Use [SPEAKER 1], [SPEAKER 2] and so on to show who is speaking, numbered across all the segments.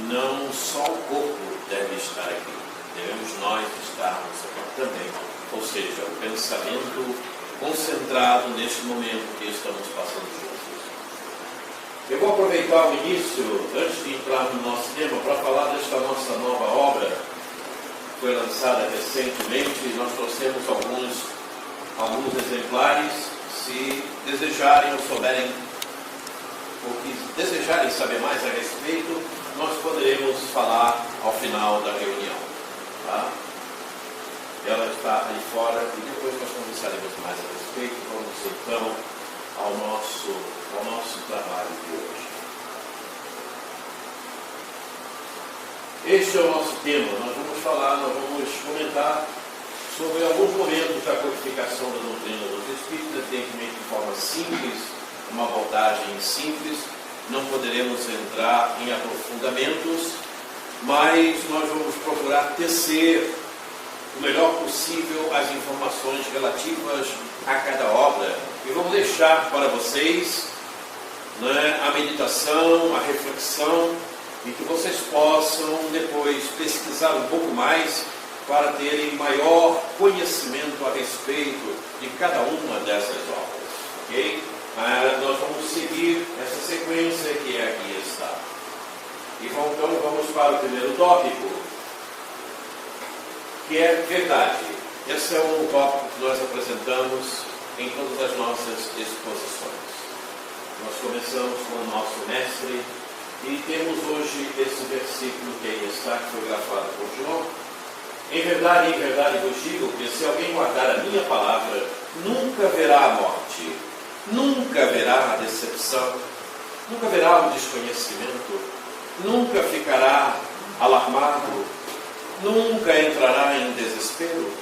[SPEAKER 1] não só o corpo deve estar aqui, devemos nós estarmos aqui também. Ou seja, o pensamento concentrado neste momento que estamos passando juntos. Eu vou aproveitar o início, antes de entrar no nosso tema, para falar desta nossa nova obra, que foi lançada recentemente. Nós trouxemos alguns exemplares. Se desejarem ou souberem, ou que desejarem saber mais a respeito, nós poderemos falar ao final da reunião. Tá? Ela está aí fora e depois nós conversaremos mais a respeito. Vamos então ao nosso trabalho de hoje. Este é o nosso tema. Nós vamos comentar sobre alguns momentos da codificação da doutrina dos Espíritos, evidentemente de forma simples, uma abordagem simples. Não poderemos entrar em aprofundamentos, mas nós vamos procurar tecer o melhor possível as informações relativas a cada obra e vamos deixar para vocês, né, a meditação, a reflexão, e que vocês possam depois pesquisar um pouco mais para terem maior conhecimento a respeito de cada uma dessas obras. Ok? Nós vamos seguir essa sequência que aqui está. E então vamos para o primeiro tópico, que é verdade. Esse é um tópico que nós apresentamos em todas as nossas exposições. Nós começamos com o nosso mestre e temos hoje esse versículo que aí está, que foi grafado por João. Em verdade vos digo que se alguém guardar a minha palavra, nunca verá a morte, nunca verá a decepção, nunca verá o desconhecimento, nunca ficará alarmado, nunca entrará em desespero.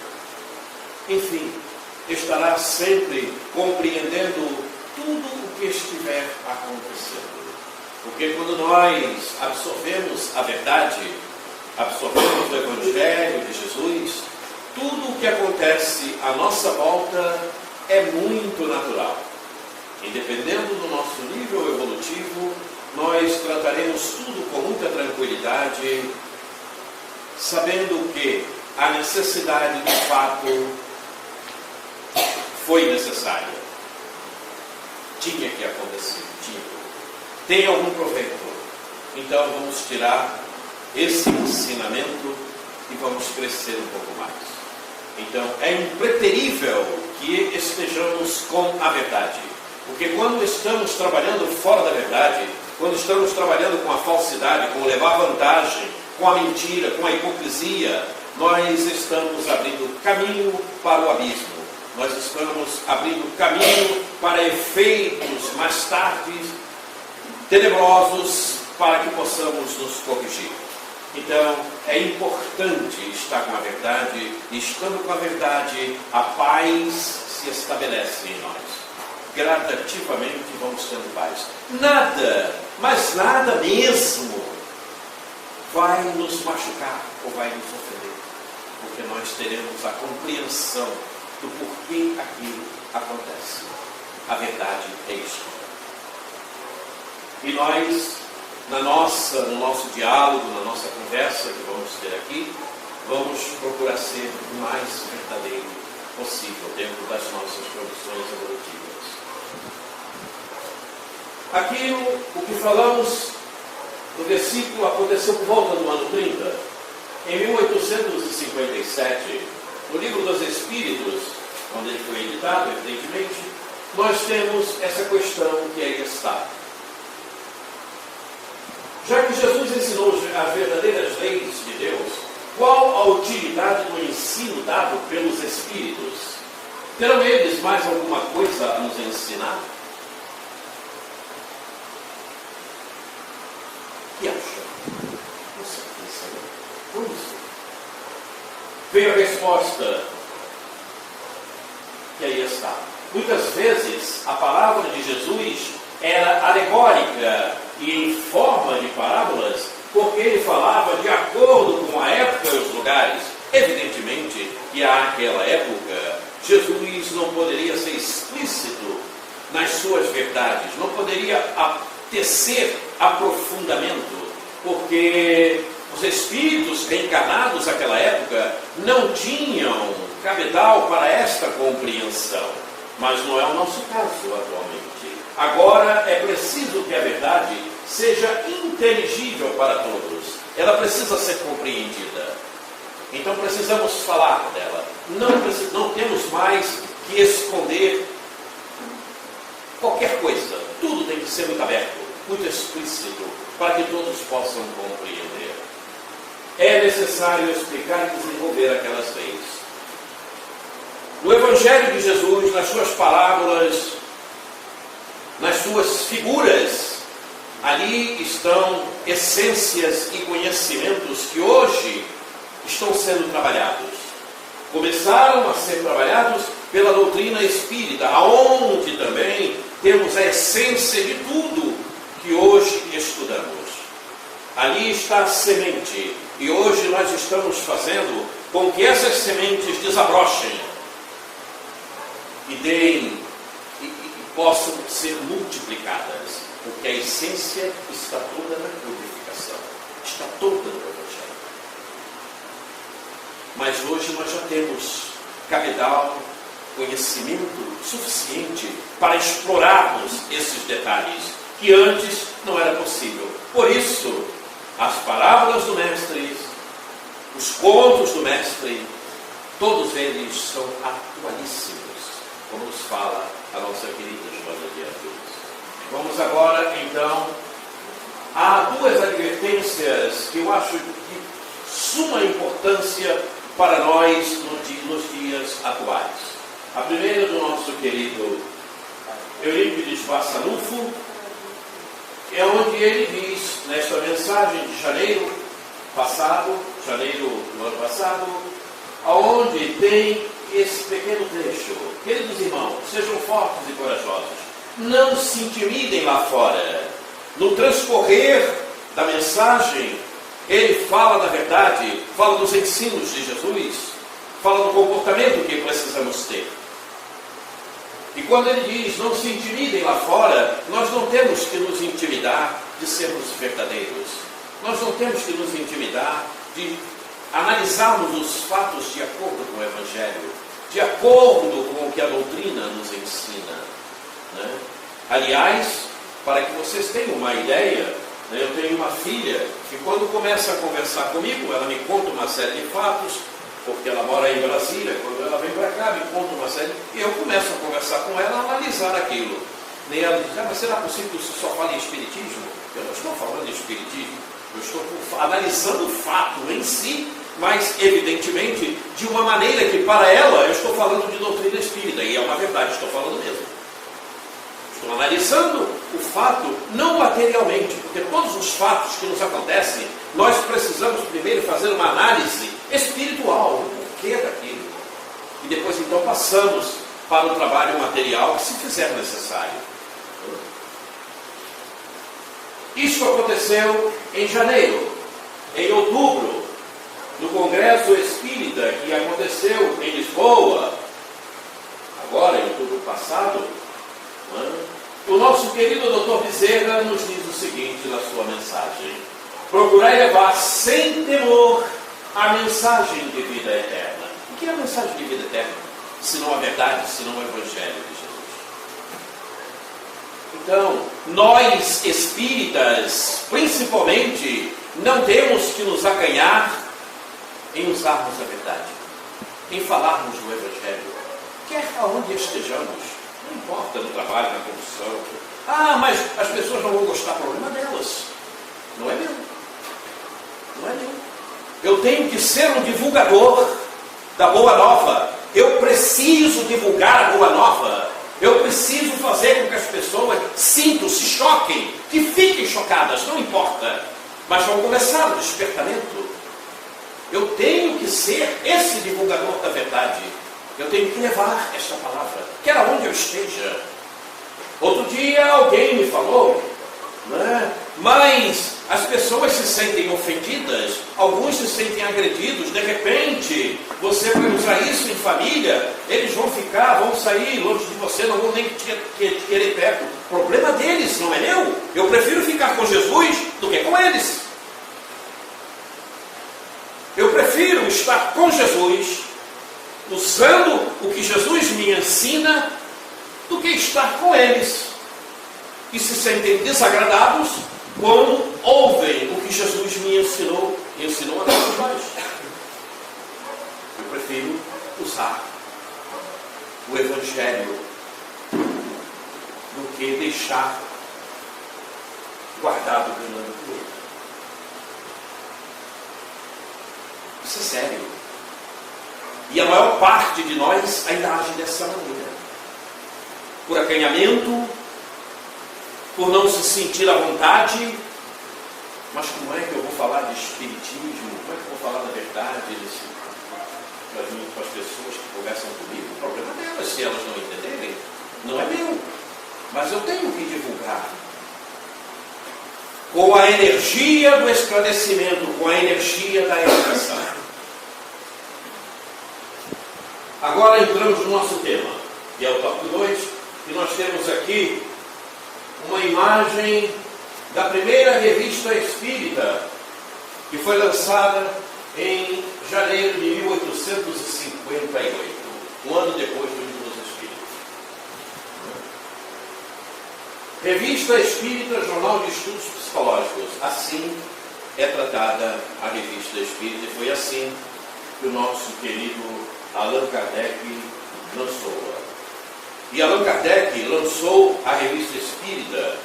[SPEAKER 1] Enfim, estará sempre compreendendo tudo o que estiver acontecendo. Porque quando nós absorvemos a verdade, absorvemos o Evangelho de Jesus, tudo o que acontece à nossa volta é muito natural. E dependendo do nosso nível evolutivo, nós trataremos tudo com muita tranquilidade, sabendo que a necessidade de fato foi necessária. Tinha que acontecer, tem algum proveito. Então vamos tirar esse ensinamento e vamos crescer um pouco mais. Então é impreterível que estejamos com a verdade. Porque quando estamos trabalhando fora da verdade, quando estamos trabalhando com a falsidade, com levar vantagem, com a mentira, com a hipocrisia, nós estamos abrindo caminho para o abismo. Nós estamos abrindo caminho para efeitos mais tarde tenebrosos, para que possamos nos corrigir. Então, é importante estar com a verdade, e estando com a verdade, a paz se estabelece em nós. Gradativamente vamos tendo paz. Nada, mas nada mesmo, vai nos machucar ou vai nos ofender, porque nós teremos a compreensão do porquê aquilo acontece. A verdade é isso. E nós, no nosso diálogo, na nossa conversa que vamos ter aqui, vamos procurar ser o mais verdadeiro possível dentro das nossas condições evolutivas. Aquilo, o que falamos no versículo, aconteceu por volta do ano 30. Em 1857, no Livro dos Espíritos, quando ele foi editado, evidentemente, nós temos essa questão que aí está. Já que Jesus ensinou as verdadeiras leis de Deus, qual a utilidade do ensino dado pelos Espíritos? Terão eles mais alguma coisa a nos ensinar? O que acha? Você pensa, como isso? Veio a resposta, que aí está. Muitas vezes a palavra de Jesus era alegórica e em forma de parábolas, porque ele falava de acordo com a época e os lugares. Evidentemente que àquela época Jesus não poderia ser explícito nas suas verdades, não poderia tecer aprofundamento, porque porque os espíritos reencarnados naquela época não tinham cabedal para esta compreensão. Mas não é o nosso caso atualmente. Agora é preciso que a verdade seja inteligível para todos. Ela precisa ser compreendida. Então precisamos falar dela. Não temos mais que esconder qualquer coisa. Tudo tem que ser muito aberto, muito explícito, para que todos possam compreender. É necessário explicar e desenvolver aquelas leis. No Evangelho de Jesus, nas suas parábolas, nas suas figuras, ali estão essências e conhecimentos que hoje estão sendo trabalhados. Começaram a ser trabalhados pela doutrina espírita, aonde também temos a essência de tudo que hoje estudamos. Ali está a semente, e hoje nós estamos fazendo com que essas sementes desabrochem e deem e possam ser multiplicadas, porque a essência está toda na codificação, está toda no Evangelho. Mas hoje nós já temos cabedal, conhecimento suficiente para explorarmos esses detalhes, que antes não era possível. Por isso, as parábolas do Mestre, os contos do Mestre, todos eles são atualíssimos, como nos fala a nossa querida Joana de Ângeles. Vamos agora, então, a duas advertências que eu acho de suma importância para nós nos dias atuais. A primeira do nosso querido Eurípides Barçanufo, é onde ele diz, nesta mensagem de janeiro do ano passado, aonde tem esse pequeno trecho: queridos irmãos, sejam fortes e corajosos, não se intimidem lá fora. No transcorrer da mensagem, ele fala da verdade, fala dos ensinos de Jesus, fala do comportamento que precisamos ter. E quando ele diz, não se intimidem lá fora, nós não temos que nos intimidar de sermos verdadeiros. Nós não temos que nos intimidar de analisarmos os fatos de acordo com o Evangelho, de acordo com o que a doutrina nos ensina, né? Aliás, para que vocês tenham uma ideia, né, eu tenho uma filha que quando começa a conversar comigo, ela me conta uma série de fatos, porque ela mora em Brasília. Quando ela vem para cá, me conta uma série, e eu começo a conversar com ela, a analisar aquilo. E ela diz, mas será possível que você só fale em espiritismo? Eu não estou falando em espiritismo, eu estou analisando o fato em si, mas evidentemente de uma maneira que para ela eu estou falando de doutrina espírita, e é uma verdade, estou falando mesmo. Estou analisando o fato não materialmente, porque todos os fatos que nos acontecem, nós precisamos primeiro fazer uma análise espiritual, o porquê daquilo. E depois então passamos para o trabalho material, se fizer necessário. Isso aconteceu em janeiro. Em outubro, no Congresso Espírita, que aconteceu em Lisboa, agora em outubro passado, o nosso querido Dr. Bezerra nos diz o seguinte na sua mensagem: procurai levar sem temor a mensagem de vida eterna. O que é a mensagem de vida eterna? Se não a verdade, se não o Evangelho de Jesus. Então, nós espíritas, principalmente, não temos que nos acanhar em usarmos a verdade, em falarmos do Evangelho, quer aonde estejamos. Não importa no trabalho, na profissão. Mas as pessoas não vão gostar, problema delas. Não é meu. Não é meu. Eu tenho que ser um divulgador da Boa Nova. Eu preciso divulgar a Boa Nova. Eu preciso fazer com que as pessoas sintam, se choquem, que fiquem chocadas, não importa. Mas vão começar o despertamento. Eu tenho que ser esse divulgador da verdade. Eu tenho que levar esta palavra, quer aonde eu esteja. Outro dia alguém me falou, né? Mas as pessoas se sentem ofendidas, alguns se sentem agredidos, de repente você vai usar isso em família, eles vão sair longe de você, não vão nem querer perto. Problema deles, não é meu. Eu prefiro ficar com Jesus do que com eles. prefiro estar com Jesus, usando o que Jesus me ensina, do que estar com eles, que se sentem desagradados quando ouvem o que Jesus me ensinou e ensinou a todos nós. Eu prefiro usar o Evangelho do que deixar guardado pelo outro. Isso é sério. E a maior parte de nós ainda age dessa maneira. Por acanhamento, por não se sentir à vontade. Mas como é que eu vou falar de espiritismo? Como é que eu vou falar da verdade para as pessoas que conversam comigo? O problema é delas, se elas não entenderem. Não é meu. Mas eu tenho que divulgar. Com a energia do esclarecimento, com a energia da educação. Agora entramos no nosso tema, que é o tópico 2, e nós temos aqui uma imagem da primeira revista espírita, que foi lançada em janeiro de 1858, um ano depois do Livro dos Espíritos. Revista Espírita, Jornal de Estudos Psicológicos. Assim é tratada a Revista Espírita, e foi assim que o nosso querido Allan Kardec lançou-a. E Allan Kardec lançou a Revista Espírita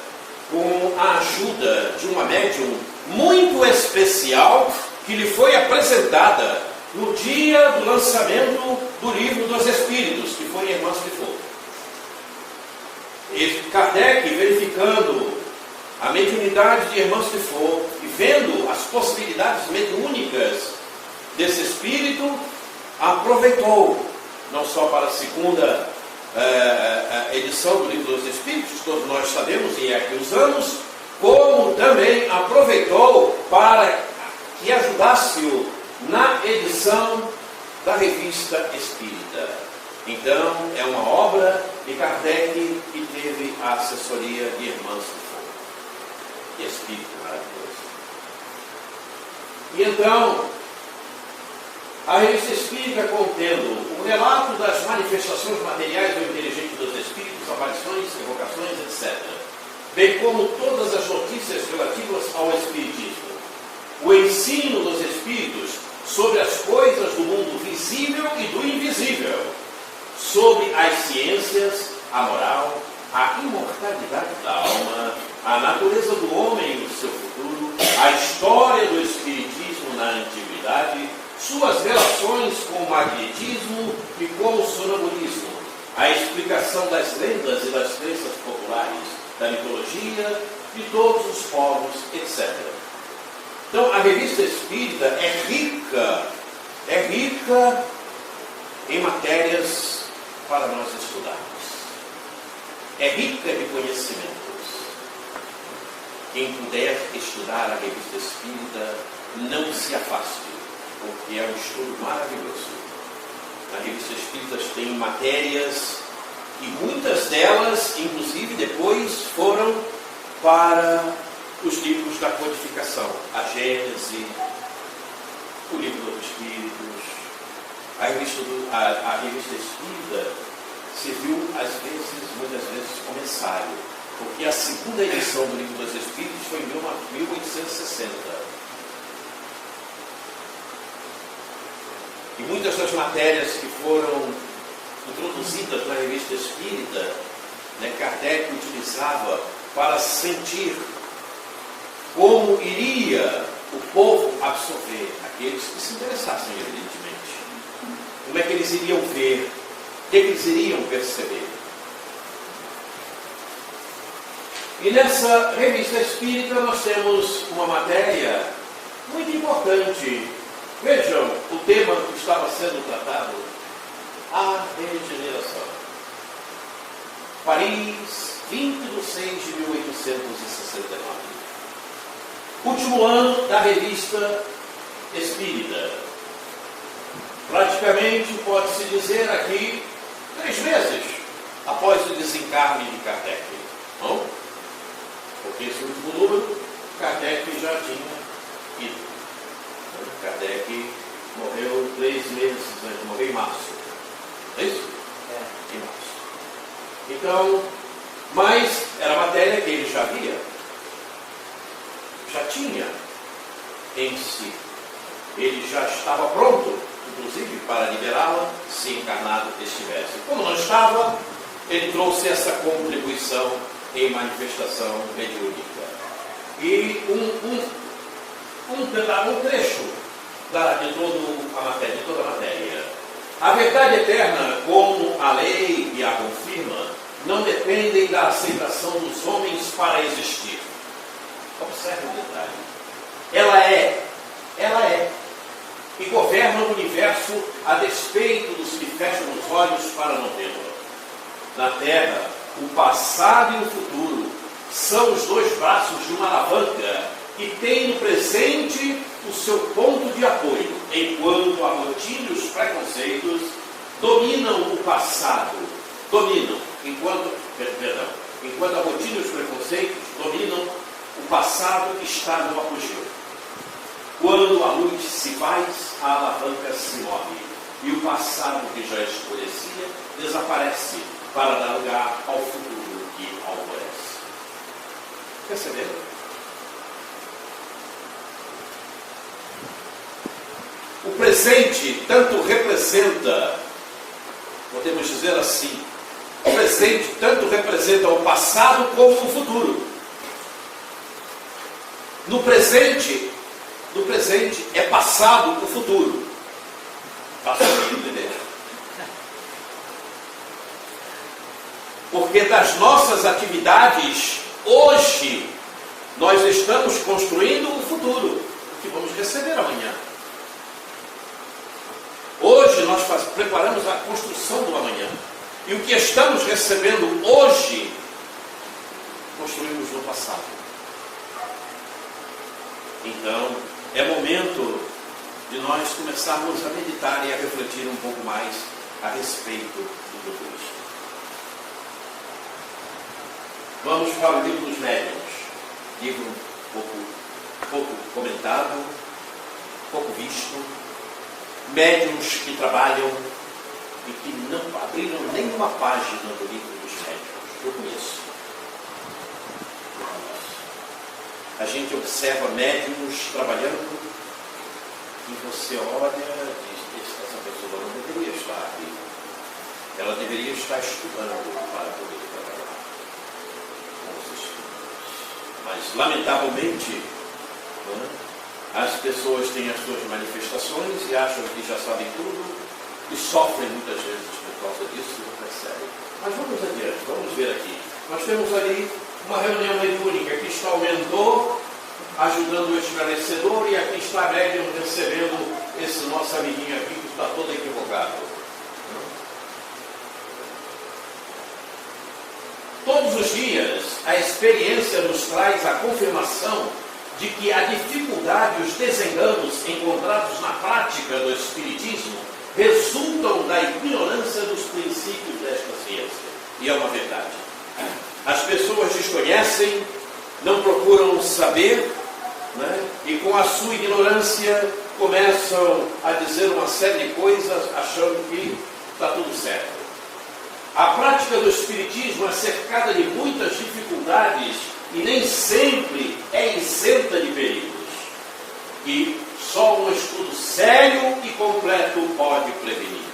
[SPEAKER 1] com a ajuda de uma médium muito especial que lhe foi apresentada no dia do lançamento do Livro dos Espíritos, que foi em Irmã Trifou. E Kardec, verificando a mediunidade de Irmã Trifou e vendo as possibilidades mediúnicas desse espírito, aproveitou, não só para a segunda edição do Livro dos Espíritos, todos nós sabemos e aqui usamos, como também aproveitou para que ajudasse-o na edição da Revista Espírita. Então, é uma obra de Kardec que teve a assessoria de Irmãs que Espírito maravilhoso. E então, a Revista Espírita, contendo um relato das manifestações materiais ou inteligentes dos espíritos, aparições, evocações, etc., bem como todas as notícias relativas ao espiritismo, o ensino dos espíritos sobre as coisas do mundo visível e do invisível, sobre as ciências, a moral, a imortalidade da alma, a natureza do homem e o seu futuro, a história do espiritismo na antiguidade, suas relações com o magnetismo e com o sonambulismo, a explicação das lendas e das crenças populares, da mitologia, de todos os povos, etc. Então, a Revista Espírita é rica em matérias para nós estudarmos. É rica de conhecimentos. Quem puder estudar a Revista Espírita, não se afaste, porque é um estudo maravilhoso. A Revista Espírita tem matérias e muitas delas, inclusive, depois foram para os livros da codificação. A Gênese, o Livro dos Espíritos, a Revista Espírita serviu, muitas vezes, como ensaio, porque a segunda edição do Livro dos Espíritos foi em 1860. E muitas das matérias que foram introduzidas na Revista Espírita, Kardec utilizava para sentir como iria o povo absorver, aqueles que se interessassem, evidentemente. Como é que eles iriam ver, o que eles iriam perceber. E nessa Revista Espírita nós temos uma matéria muito importante. Vejam o tema que estava sendo tratado: a regeneração. Paris, 20 de 6 de 1869. Último ano da Revista Espírita. Praticamente, pode-se dizer aqui, 3 meses após o desencarne de Kardec. Não? Porque esse último número, Kardec já tinha ido. Kardec morreu 3 meses antes, morreu em março. É isso? Em março. Então, mas era matéria que ele já via, já tinha em si. Ele já estava pronto, inclusive, para liberá-la, se encarnado estivesse. Como não estava, ele trouxe essa contribuição em manifestação mediúnica. E um trecho de toda a matéria. A verdade eterna, como a lei e a confirma, não dependem da aceitação dos homens para existir. Observe o detalhe. Ela é. E governa o universo a despeito dos que fecham os olhos para não vê-la. Na Terra, o passado e o futuro são os 2 braços de uma alavanca que tem no presente o seu ponto de apoio, enquanto a rotina e os preconceitos dominam o passado, enquanto a rotina e os preconceitos dominam o passado que está no apogeu. Quando a luz se vai, a alavanca se move, e o passado que já escurecia desaparece para dar lugar ao futuro que alvoreça. Perceberam? O presente tanto representa, podemos dizer assim, o presente tanto representa o passado como o futuro. No presente é passado o futuro. Passou a entender? Porque das nossas atividades, hoje, nós estamos construindo o futuro, o que vamos receber amanhã. Hoje nós preparamos a construção do amanhã. E o que estamos recebendo hoje, construímos no passado. Então, é momento de nós começarmos a meditar e a refletir um pouco mais a respeito de tudo isso. Vamos para o livro dos médiuns. Livro pouco comentado, pouco visto. Médiuns que trabalham e que não abriram nenhuma página do livro dos médiuns. Eu conheço. A gente observa médiuns trabalhando e você olha e diz, essa pessoa não deveria estar aqui. Ela deveria estar estudando para poder trabalhar com os estudos. Mas, lamentavelmente, as pessoas têm as suas manifestações e acham que já sabem tudo e sofrem muitas vezes por causa disso e não percebem. Mas vamos adiante, vamos ver aqui. Nós temos ali uma reunião mediúnica. Aqui está o mentor ajudando o esclarecedor e aqui está a médium recebendo esse nosso amiguinho aqui que está todo equivocado. Todos os dias a experiência nos traz a confirmação de que a dificuldade e os desenganos encontrados na prática do Espiritismo resultam da ignorância dos princípios desta ciência. E é uma verdade. As pessoas desconhecem, não procuram saber, e com a sua ignorância começam a dizer uma série de coisas achando que está tudo certo. A prática do Espiritismo é cercada de muitas dificuldades e nem sempre é isenta de perigos. E só um estudo sério e completo pode prevenir.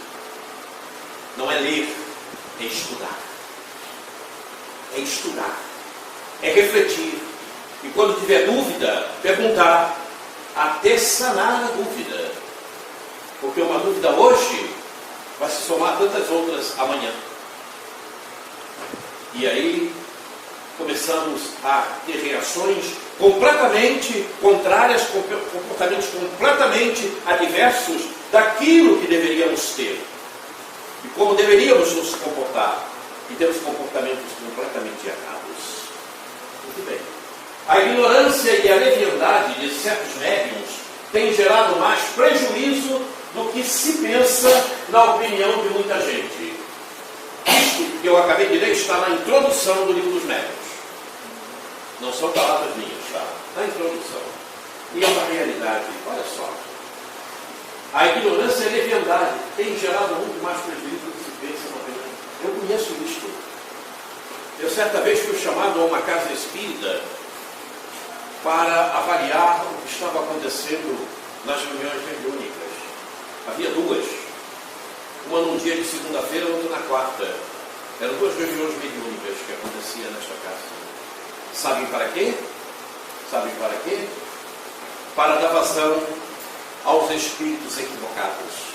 [SPEAKER 1] Não é ler, é estudar. É estudar, é refletir. E quando tiver dúvida, perguntar, até sanar a dúvida. Porque uma dúvida hoje vai se somar tantas outras amanhã. E aí começamos a ter reações completamente contrárias, comportamentos completamente adversos daquilo que deveríamos ter. E como deveríamos nos comportar. E temos comportamentos completamente errados. Muito bem. A ignorância e a leviandade de certos médiuns têm gerado mais prejuízo do que se pensa na opinião de muita gente. Isto que eu acabei de ler está na introdução do livro dos médiuns. Não são palavras minhas, está na introdução. E é uma realidade, olha só. A ignorância e a leviandade têm gerado muito mais prejuízo do que se pensa na verdade. Eu conheço isto. Eu certa vez fui chamado a uma casa espírita para avaliar o que estava acontecendo nas reuniões mediúnicas. Havia duas. Uma num dia de segunda-feira, outra na quarta. Eram duas reuniões mediúnicas que aconteciam nesta casa. Sabem para quê? Sabem para quê? Para dar vazão aos espíritos equivocados.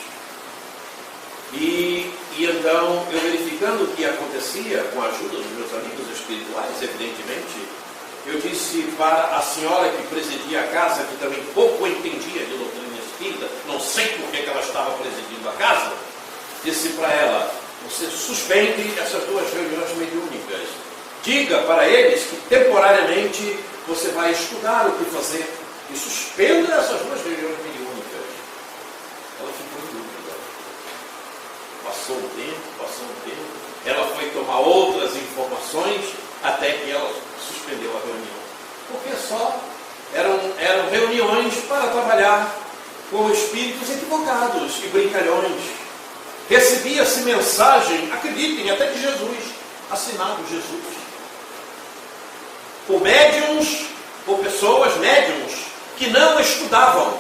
[SPEAKER 1] E então, eu verificando o que acontecia, com a ajuda dos meus amigos espirituais, evidentemente, eu disse para a senhora que presidia a casa, que também pouco entendia de doutrina espírita, não sei por que ela estava presidindo a casa, disse para ela: você suspende essas duas reuniões mediúnicas. Diga para eles que temporariamente você vai estudar o que fazer e suspenda essas duas reuniões mediúnicas. Ela ficou em dúvida. Passou um tempo, ela foi tomar outras informações até que ela suspendeu a reunião. Porque só eram reuniões para trabalhar com espíritos equivocados e brincalhões. Recebia-se mensagem, acreditem, até de Jesus, assinado Jesus, por médiuns, por pessoas médiuns que não estudavam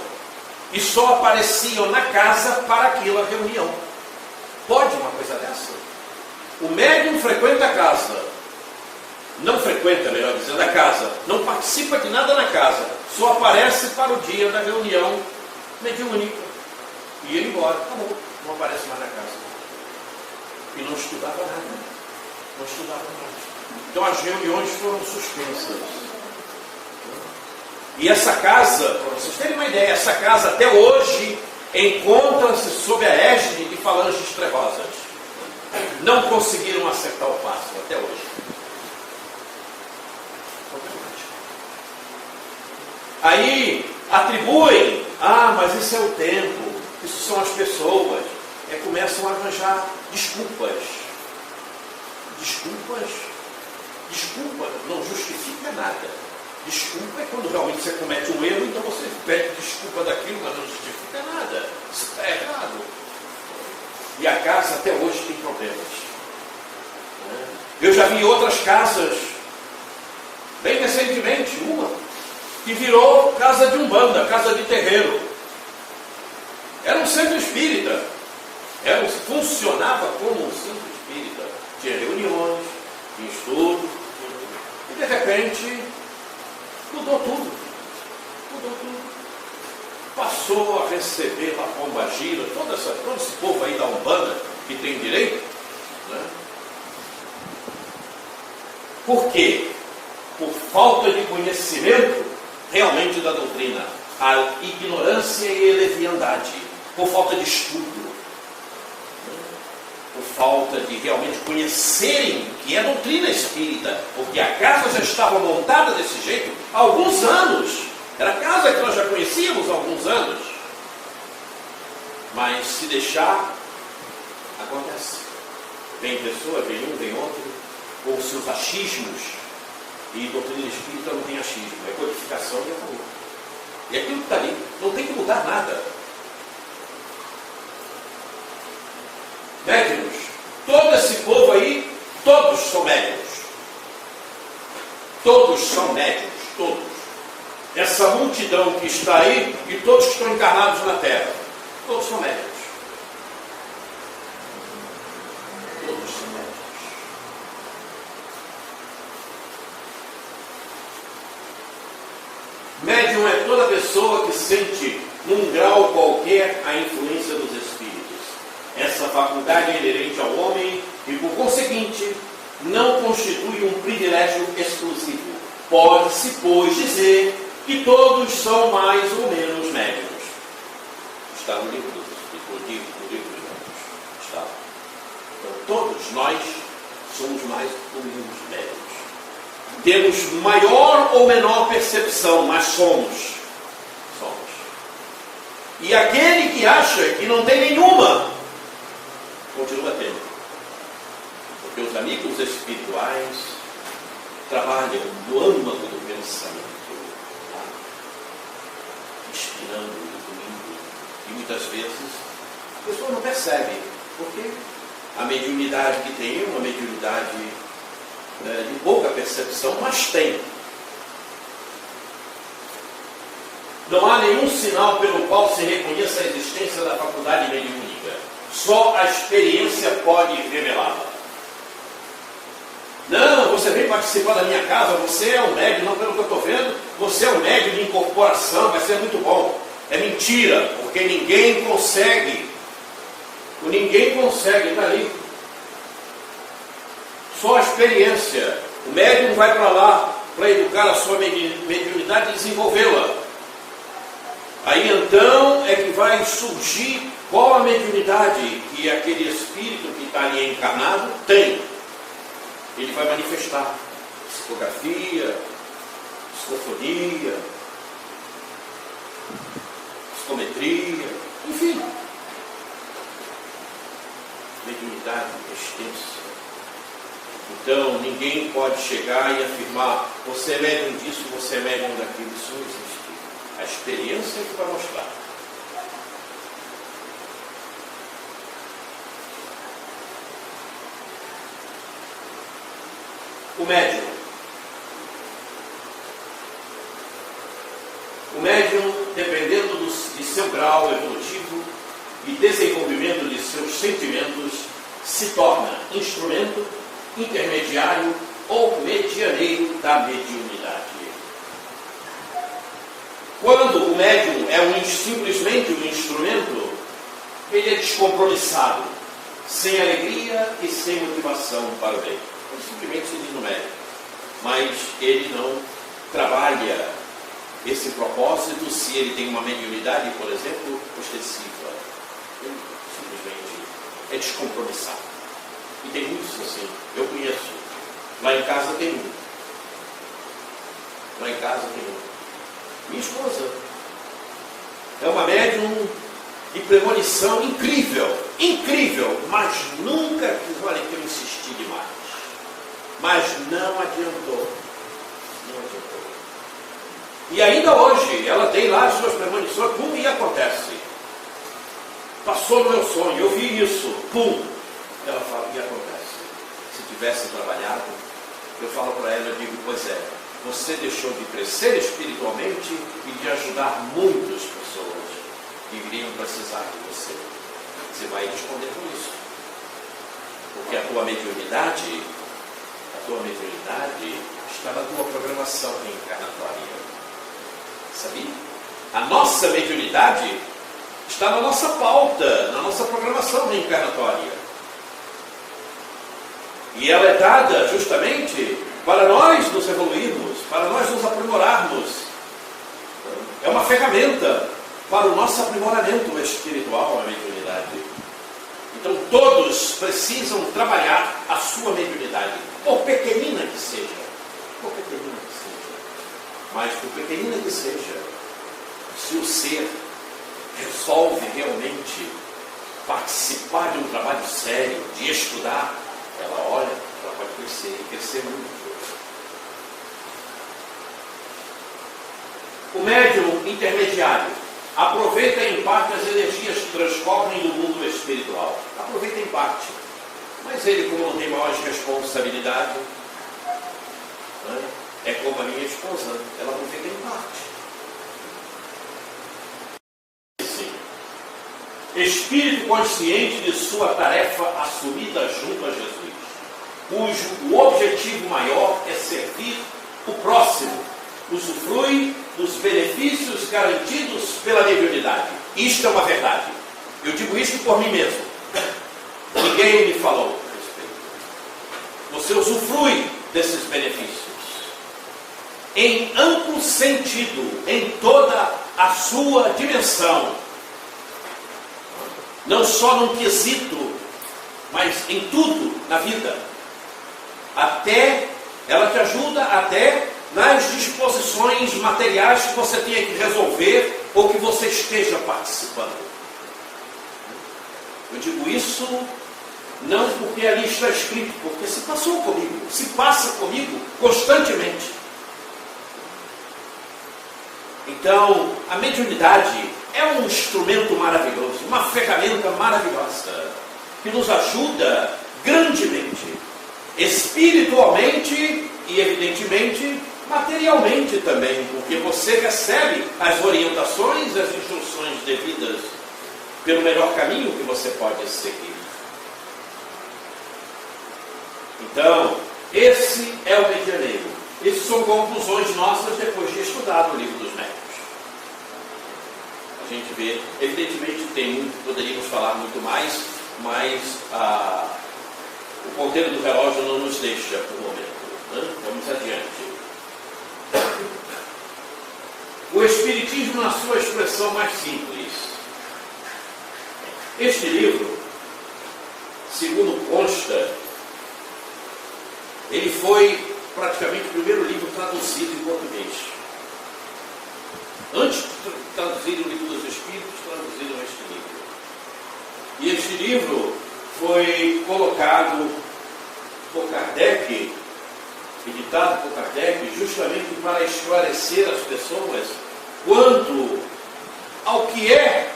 [SPEAKER 1] e só apareciam na casa para aquela reunião. Pode uma coisa dessa? O médium frequenta a casa, não frequenta, melhor dizendo, a casa, não participa de nada na casa, só aparece para o dia da reunião mediúnica e ia embora, acabou, não aparece mais na casa. E não estudava nada, não estudava nada. Então as reuniões foram suspensas. E essa casa, para vocês terem uma ideia, essa casa até hoje encontra-se sob a égide de falanges trevosas. Não conseguiram acertar o passo até hoje. Aí atribuem, mas isso é o tempo, isso são as pessoas. Começam a arranjar desculpas. Desculpa não justifica nada. Desculpa é quando realmente você comete um erro, então você pede desculpa daquilo, mas não justifica nada. Isso está errado. E a casa até hoje tem problemas. Eu já vi outras casas, bem recentemente, uma que virou casa de umbanda, casa de terreiro. Era um centro espírita. Funcionava como um centro espírita. Tinha reuniões, tinha estudo, e de repente mudou tudo. Passou a receber a pombagira, todo esse povo aí da umbanda que tem direito, né? Por quê? Por falta de conhecimento realmente da doutrina, a ignorância e a leviandade, por falta de estudo, por falta de realmente conhecerem o que é doutrina espírita, porque a casa já estava montada desse jeito há alguns anos. Era a casa que nós já conhecíamos há alguns anos. Mas se deixar, acontece. Vem pessoa, vem um, vem outro, ou seus achismos. E doutrina espírita não tem achismo, é codificação e acabou. E aquilo que está ali, não tem que mudar nada. Médiuns, todo esse povo aí, todos são médiuns. Todos são médiuns, todos. Essa multidão que está aí e todos que estão encarnados na Terra, todos são médiuns. Todos são médiuns. Médium é toda pessoa que sente, num grau qualquer, a influência dos espíritos. Essa faculdade é inerente ao homem e, por conseguinte, não constitui um privilégio exclusivo. Pode-se, pois, dizer que todos são mais ou menos médiuns. Está no livro dos médiuns. Está. Então, todos nós somos mais ou menos médiuns. Temos maior ou menor percepção, mas somos. E aquele que acha que não tem nenhuma, continua tendo. Porque os amigos espirituais trabalham no âmago do pensamento, inspirando, iluminando e muitas vezes, a pessoa não percebe, porque a mediunidade que tem é uma mediunidade de pouca percepção, mas tem. Não há nenhum sinal pelo qual se reconheça a existência da faculdade mediúnica. Só a experiência pode revelá-la. Não, você vem participar da minha casa, você é um médium, não pelo que eu estou vendo, você é um médium de incorporação, vai ser muito bom. É mentira, porque ninguém consegue. Ninguém consegue, está ali. Só a experiência. O médium vai para lá para educar a sua mediunidade e desenvolvê-la. Aí então é que vai surgir qual a mediunidade que aquele espírito que está ali encarnado tem. Ele vai manifestar psicografia, psicofonia, psicometria, enfim. Mediunidade extensa. Então ninguém pode chegar e afirmar: você é médium disso, você é médium daquilo. Isso não existe. A experiência é que vai mostrar. O médium. O médium, dependendo de seu grau evolutivo e desenvolvimento de seus sentimentos, se torna instrumento, intermediário ou medianeiro da mediunidade. Quando o médium é simplesmente um instrumento, ele é descompromissado, sem alegria e sem motivação para o bem. Ele simplesmente se diz no médium. Mas ele não trabalha esse propósito se ele tem uma mediunidade, por exemplo, ostensiva. Ele simplesmente é descompromissado. E tem muitos assim. Eu conheço. Lá em casa tem um. Lá em casa tem um. Minha esposa é uma médium de premonição incrível, incrível, mas nunca quis, olha que eu insisti demais, mas não adiantou, não adiantou. E ainda hoje ela tem lá as suas premonições, pum, e acontece. Passou no meu sonho, eu vi isso, pum, ela fala, e acontece. Se tivesse trabalhado, eu falo para ela, eu digo, pois é, você deixou de crescer espiritualmente e de ajudar muitas pessoas que iriam precisar de você. Você vai responder com isso. Porque a tua mediunidade está na tua programação reencarnatória. Sabia? A nossa mediunidade está na nossa pauta, na nossa programação reencarnatória. E ela é dada justamente para nós nos evoluirmos, para nós nos aprimorarmos. É uma ferramenta para o nosso aprimoramento espiritual, a mediunidade. Então todos precisam trabalhar a sua mediunidade, por pequenina que seja. Por pequenina que seja. Mas por pequenina que seja, se o ser resolve realmente participar de um trabalho sério, de estudar, ela olha, ela pode crescer e crescer muito. O médium intermediário aproveita em parte as energias que transcorrem do mundo espiritual. Aproveita em parte. Mas ele, como não tem maiores responsabilidade, é como a minha esposa, ela aproveita em parte. Sim. Espírito consciente de sua tarefa assumida junto a Jesus, cujo o objetivo maior é servir o próximo, usufrui dos benefícios garantidos pela mediunidade. Isto é uma verdade. Eu digo isto por mim mesmo. Ninguém me falou a respeito. Você usufrui desses benefícios em amplo sentido, em toda a sua dimensão. Não só num quesito, mas em tudo na vida. Até, ela te ajuda até nas disposições materiais que você tenha que resolver ou que você esteja participando. Eu digo isso não porque ali está escrito, porque se passou comigo, se passa comigo constantemente. Então, a mediunidade é um instrumento maravilhoso, uma ferramenta maravilhosa, que nos ajuda grandemente, espiritualmente e, evidentemente, materialmente também, porque você recebe as orientações, as instruções devidas pelo melhor caminho que você pode seguir. Então, esse é o medianeiro. Essas são conclusões nossas depois de estudar o livro dos médicos. A gente vê, evidentemente tem muito, poderíamos falar muito mais, mas o ponteiro do relógio não nos deixa por momento. Né? Vamos adiante. O Espiritismo na sua expressão mais simples. Este livro, segundo consta, ele foi praticamente o primeiro livro traduzido em português. Antes de traduzir o Livro dos Espíritos, traduziram este livro. E este livro foi colocado por Kardec, editado por Kardec, justamente para esclarecer as pessoas quanto ao que é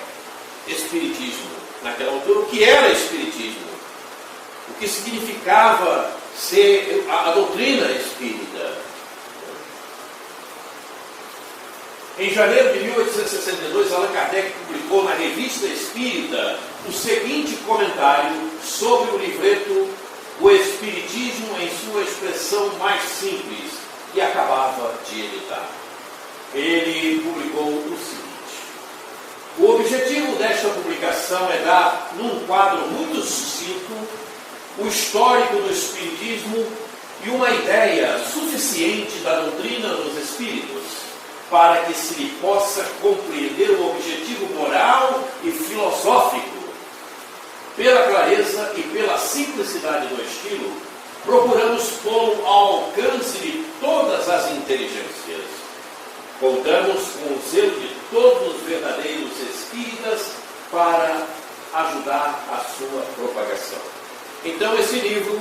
[SPEAKER 1] Espiritismo. Naquela altura, o que era Espiritismo? O que significava ser a doutrina espírita? Em janeiro de 1862, Allan Kardec publicou na Revista Espírita o seguinte comentário sobre o livreto O Espiritismo em sua expressão mais simples, que acabava de editar. Ele publicou o seguinte: o objetivo desta publicação é dar, num quadro muito sucinto, o histórico do Espiritismo e uma ideia suficiente da doutrina dos Espíritos, para que se lhe possa compreender o objetivo moral e filosófico. Pela clareza e pela simplicidade do estilo, procuramos pô-lo ao alcance de todas as inteligências. Contamos com o zelo de todos os verdadeiros espíritas para ajudar a sua propagação. Então, esse livro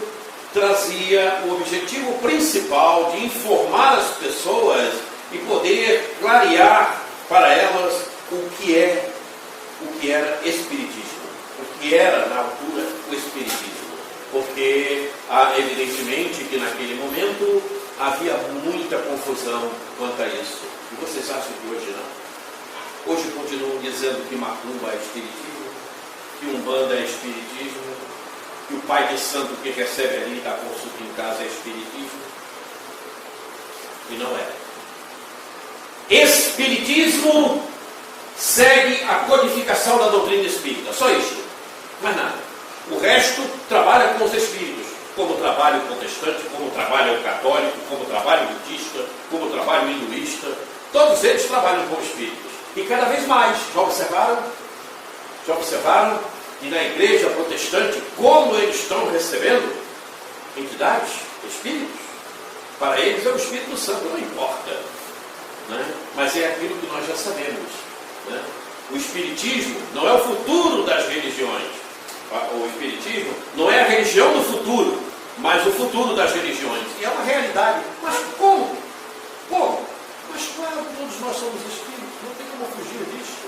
[SPEAKER 1] trazia o objetivo principal de informar as pessoas e poder clarear para elas o que era Espiritismo, o que era, na altura, o Espiritismo. Porque, evidentemente, que naquele momento havia muita confusão quanto a isso. E vocês acham que hoje não? Hoje continuam dizendo que Macumba é Espiritismo, que Umbanda é Espiritismo, que o pai de santo que recebe ali da consulta em casa é Espiritismo. E não é. Espiritismo segue a codificação da doutrina espírita, só isso, mais nada. O resto trabalha com os espíritos, como trabalha o protestante, como trabalha o católico, como trabalha o budista, como trabalha o hinduísta. Todos eles trabalham com espíritos. E cada vez mais, já observaram? Já observaram que na igreja protestante, como eles estão recebendo entidades, espíritos? Para eles é o Espírito Santo, não importa. Né? Mas é aquilo que nós já sabemos. Né? O Espiritismo não é o futuro das religiões. O Espiritismo não é a religião do futuro, mas o futuro das religiões. E é uma realidade. Mas como? Como? Mas claro, todos nós somos espíritos, não tem como fugir disso.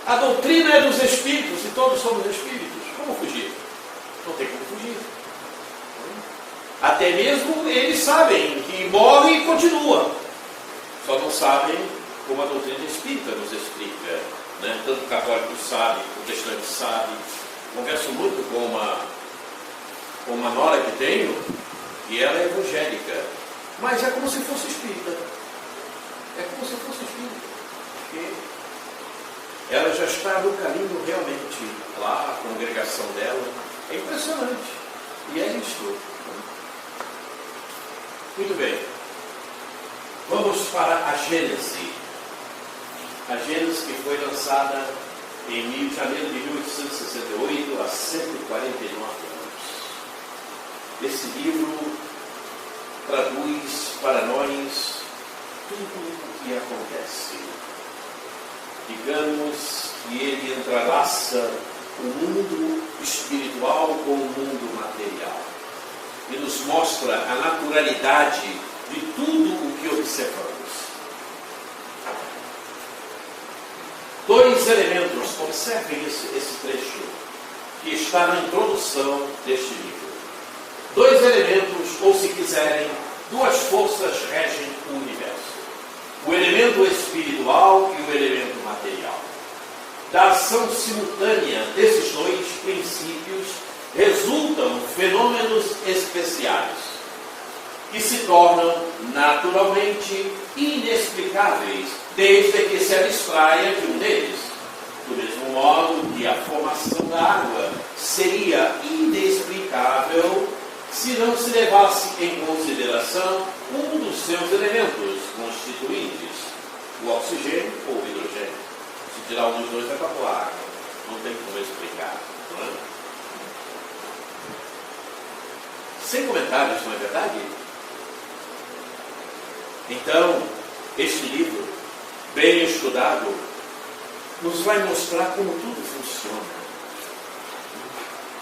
[SPEAKER 1] A doutrina é dos espíritos e todos somos espíritos. Como fugir? Não tem como fugir. Até mesmo eles sabem que morre e continua. Só não sabem como a doutrina espírita nos explica. Né? Tanto o católico sabe, o protestante sabe. Converso muito com uma nora que tenho, e ela é evangélica. Mas é como se fosse espírita. É como se fosse espírita. Porque ela já está no caminho realmente lá, a congregação dela. É impressionante. E é isso. Muito bem. Vamos para a Gênese. A Gênese que foi lançada em janeiro de 1868, há 149 anos. Esse livro traduz para nós tudo o que acontece. Digamos que ele entrelaça o mundo espiritual com o mundo material. E nos mostra a naturalidade de tudo o que observamos. dois elementos. Observem esse trecho que está na introdução deste livro. Dois elementos, ou se quiserem, duas forças regem o universo. O elemento espiritual e o elemento material. Da ação simultânea desses dois princípios resultam fenômenos especiais, que se tornam naturalmente inexplicáveis, desde que se abstraia de um deles. Do mesmo modo que a formação da água seria inexplicável se não se levasse em consideração um dos seus elementos constituintes, o oxigênio ou o hidrogênio. Se tirar um dos dois, acabou a água. Não tem como explicar. Não é? Sem comentários, não é verdade? Então, este livro, bem estudado, nos vai mostrar como tudo funciona.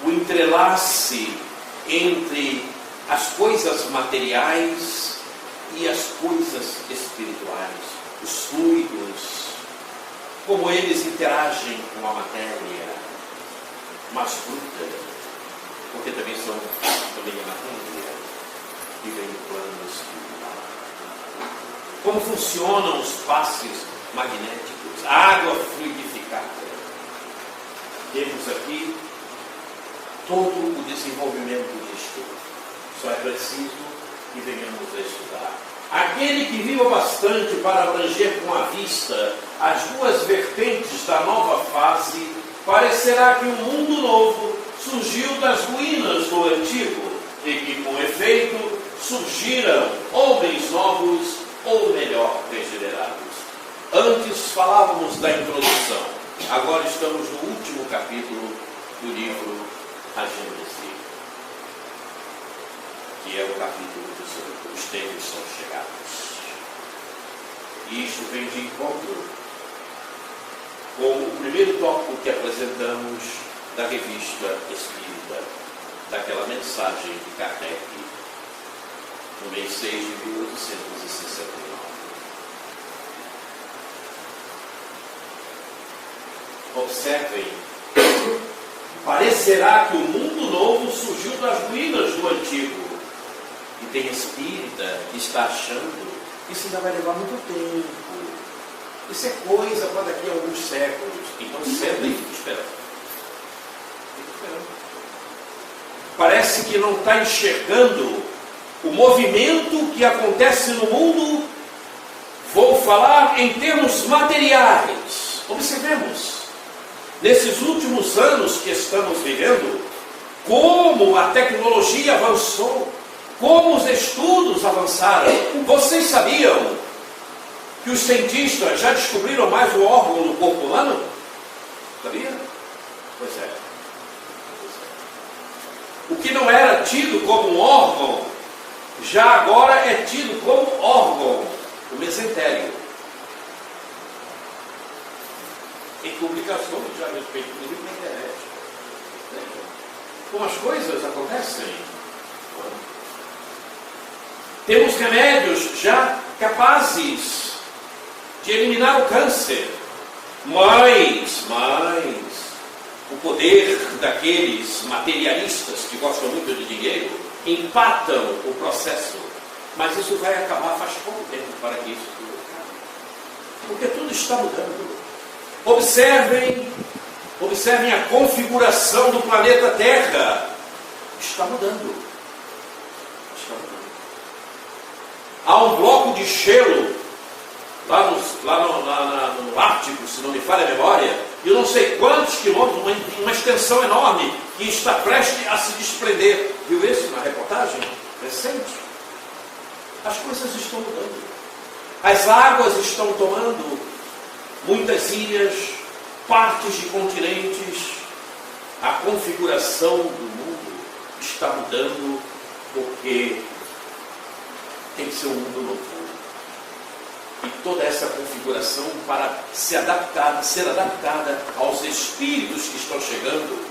[SPEAKER 1] O entrelace entre as coisas materiais e as coisas espirituais, os fluidos, como eles interagem com a matéria mais bruta, porque também são também a matéria que vem do plano espiritual. Como funcionam os passes magnéticos, a água fluidificada. Temos aqui todo o desenvolvimento disto. Só é preciso que venhamos a estudar. Aquele que viu bastante para abranger com a vista as duas vertentes da nova fase, parecerá que um mundo novo surgiu das ruínas do antigo, e que, com efeito, surgiram homens novos, ou melhor, regenerados. Antes falávamos da introdução, agora estamos no último capítulo do livro A Gênese, que é o capítulo 18, os tempos são chegados. E isto vem de encontro com o primeiro tópico que apresentamos da revista Espírita, daquela mensagem de Kardec, no mês 6 de 1869. Observem, parecerá que o mundo novo surgiu das ruínas do antigo. E tem espírita que está achando que isso ainda vai levar muito tempo. Isso é coisa para daqui a alguns séculos. Então senta e fica esperando. Parece que não está enxergando o movimento que acontece no mundo. Vou falar em termos materiais. Observemos. Nesses últimos anos que estamos vivendo, como a tecnologia avançou, como os estudos avançaram. Vocês sabiam que os cientistas já descobriram mais um órgão no corpo humano? Sabia? Pois é. O que não era tido como um órgão, já agora é tido como órgão, o mesentério. Em publicações já a respeito do livro na internet. Como as coisas acontecem. Temos remédios já capazes de eliminar o câncer. Mas o poder daqueles materialistas que gostam muito de dinheiro empatam o processo. Mas isso vai acabar faz pouco tempo para que isso tudo acabe. Porque tudo está mudando. Observem a configuração do planeta Terra. Está mudando. Há um bloco de gelo lá no Ártico, se não me falha a memória, de não sei quantos quilômetros, uma extensão enorme, que está prestes a se desprender. Viu isso na reportagem recente? As coisas estão mudando. As águas estão tomando muitas ilhas, partes de continentes. A configuração do mundo está mudando porque tem que ser um mundo novo. E toda essa configuração para ser adaptada aos espíritos que estão chegando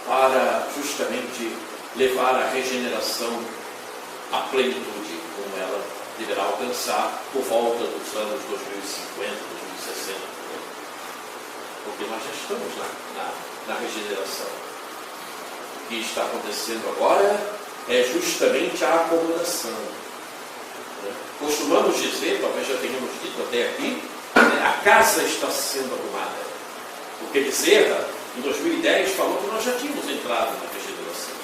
[SPEAKER 1] para justamente levar a regeneração à plenitude, como ela deverá alcançar por volta dos anos 2050, 2060. nós já estamos na regeneração. O que está acontecendo agora é justamente a acomodação. Costumamos dizer, talvez já tenhamos dito até aqui, a casa está sendo arrumada. Porque Bezerra, em 2010, falou que nós já tínhamos entrado na regeneração.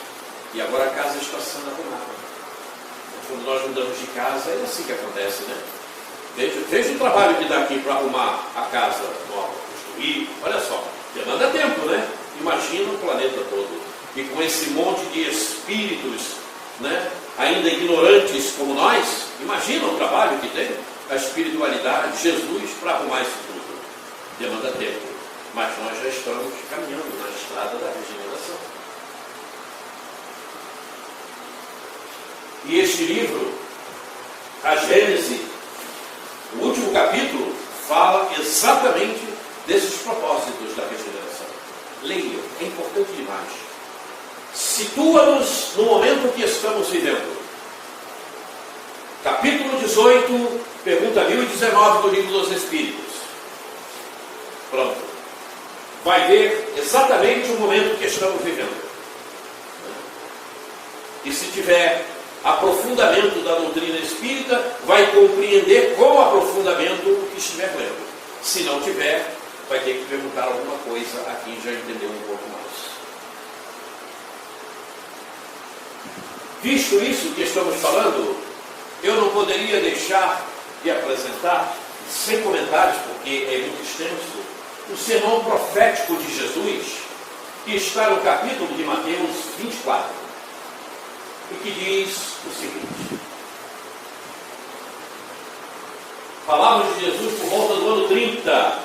[SPEAKER 1] E agora a casa está sendo arrumada. Quando nós mudamos de casa, é assim que acontece, né? Veja o trabalho que dá aqui para arrumar a casa nova, construir. Olha só, demanda tempo, né? Imagina o planeta todo. E com esse monte de espíritos, né, ainda ignorantes como nós, imagina o trabalho que tem a espiritualidade, Jesus, para arrumar isso tudo. Demanda tempo. Mas nós já estamos caminhando na estrada da regeneração. E este livro, a Gênesis, o último capítulo, fala exatamente desses propósitos da regeneração. Leia, é importante demais. Situa-nos no momento que estamos vivendo. Capítulo 18, pergunta 1019 do Livro dos Espíritos. Pronto. Vai ver exatamente o momento que estamos vivendo. E se tiver aprofundamento da doutrina espírita, vai compreender com aprofundamento o que estiver lendo. Se não tiver, vai ter que perguntar alguma coisa a quem já entendeu um pouco mais. Visto isso que estamos falando, eu não poderia deixar de apresentar, sem comentários, porque é muito extenso, o sermão profético de Jesus, que está no capítulo de Mateus 24, e que diz o seguinte: palavras de Jesus por volta do ano 30,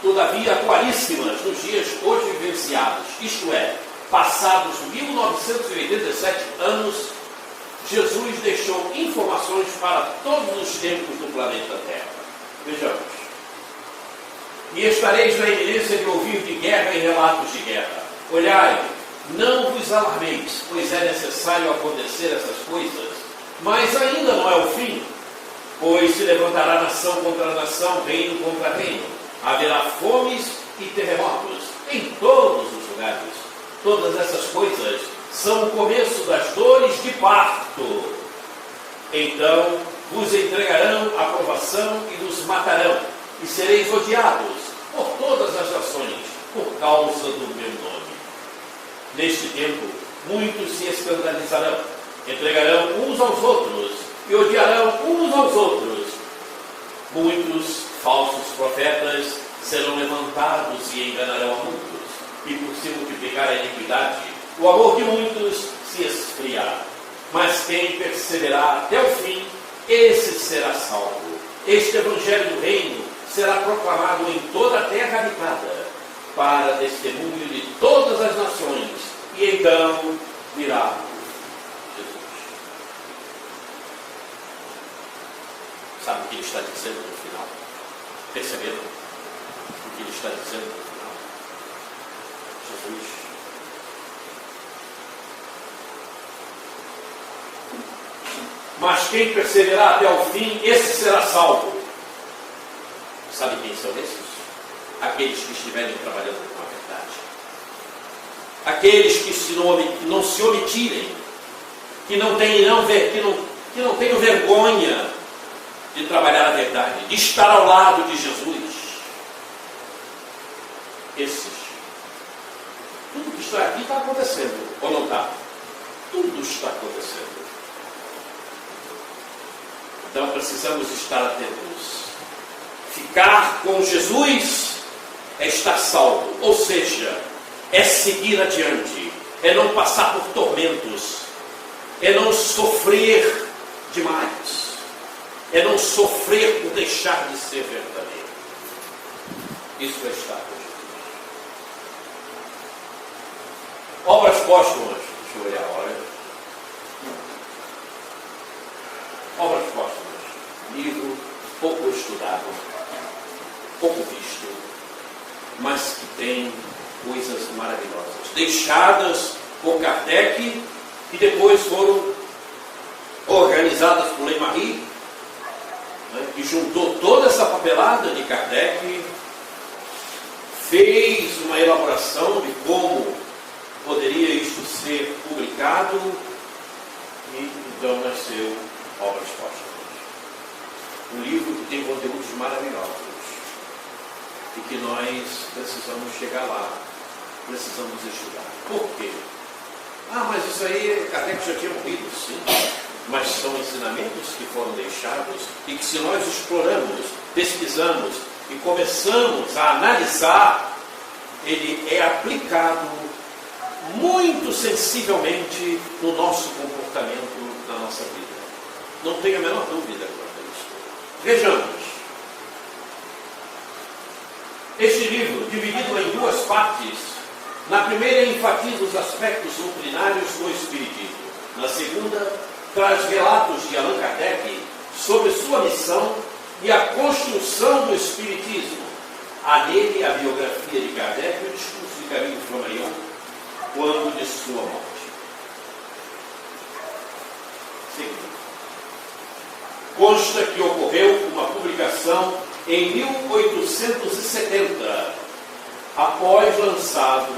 [SPEAKER 1] todavia atualíssimas nos dias hoje vivenciados, isto é, passados 1987 anos, Jesus deixou informações para todos os tempos do planeta Terra. Vejamos. E estareis na iminência de ouvir de guerra e relatos de guerra. Olhai, não vos alarmeis, pois é necessário acontecer essas coisas, mas ainda não é o fim, pois se levantará nação contra nação, reino contra reino. Haverá fomes e terremotos em todos os lugares. Todas essas coisas são o começo das dores de parto. Então vos entregarão a provação e vos matarão, e sereis odiados por todas as nações, por causa do meu nome. Neste tempo, muitos se escandalizarão, entregarão uns aos outros, e odiarão uns aos outros. Muitos falsos profetas serão levantados e enganarão a muitos, e por se multiplicar a iniquidade, o amor de muitos se esfriará. Mas quem perseverar até o fim, esse será salvo. Este evangelho do reino será proclamado em toda a terra habitada, para testemunho de todas as nações, e então virá Jesus. Sabe o que ele está dizendo no final? Perceberam o que ele está dizendo no final? Jesus. Mas quem perseverar até o fim, esse será salvo. Sabe quem são esses? Aqueles que estiverem trabalhando com a verdade. Aqueles que não se omitirem, que não tenham vergonha de trabalhar a verdade, de estar ao lado de Jesus. Esses. Tudo que está aqui está acontecendo, ou não está? Tudo está acontecendo. Então precisamos estar atentos. Ficar com Jesus é estar salvo, ou seja, é seguir adiante, é não passar por tormentos, é não sofrer demais, é não sofrer por deixar de ser verdadeiro. Isso é estar com Jesus. Obras póstumas, deixa eu olhar a hora. Obras póstumas, livro pouco estudado, pouco visto, mas que tem coisas maravilhosas, deixadas por Kardec, que depois foram organizadas por Lemarie, né, que juntou toda essa papelada de Kardec, fez uma elaboração de como poderia isto ser publicado e então nasceu Obras Póstumas. Um livro que tem conteúdos maravilhosos e que nós precisamos chegar lá, precisamos estudar. Por quê? Mas isso aí, Kardec já tinha morrido, sim. Mas são ensinamentos que foram deixados e que, se nós exploramos, pesquisamos e começamos a analisar, ele é aplicado muito sensivelmente no nosso comportamento, na nossa vida. Não tenho a menor dúvida quanto a isso. Vejamos. Este livro, dividido em duas partes, na primeira enfatiza os aspectos doutrinários do Espiritismo. Na segunda, traz relatos de Allan Kardec sobre sua missão e a construção do Espiritismo. Há nele a biografia de Kardec e o discurso de Camille Flammarion quando de sua morte. Segundo, consta que ocorreu uma publicação em 1870, após lançado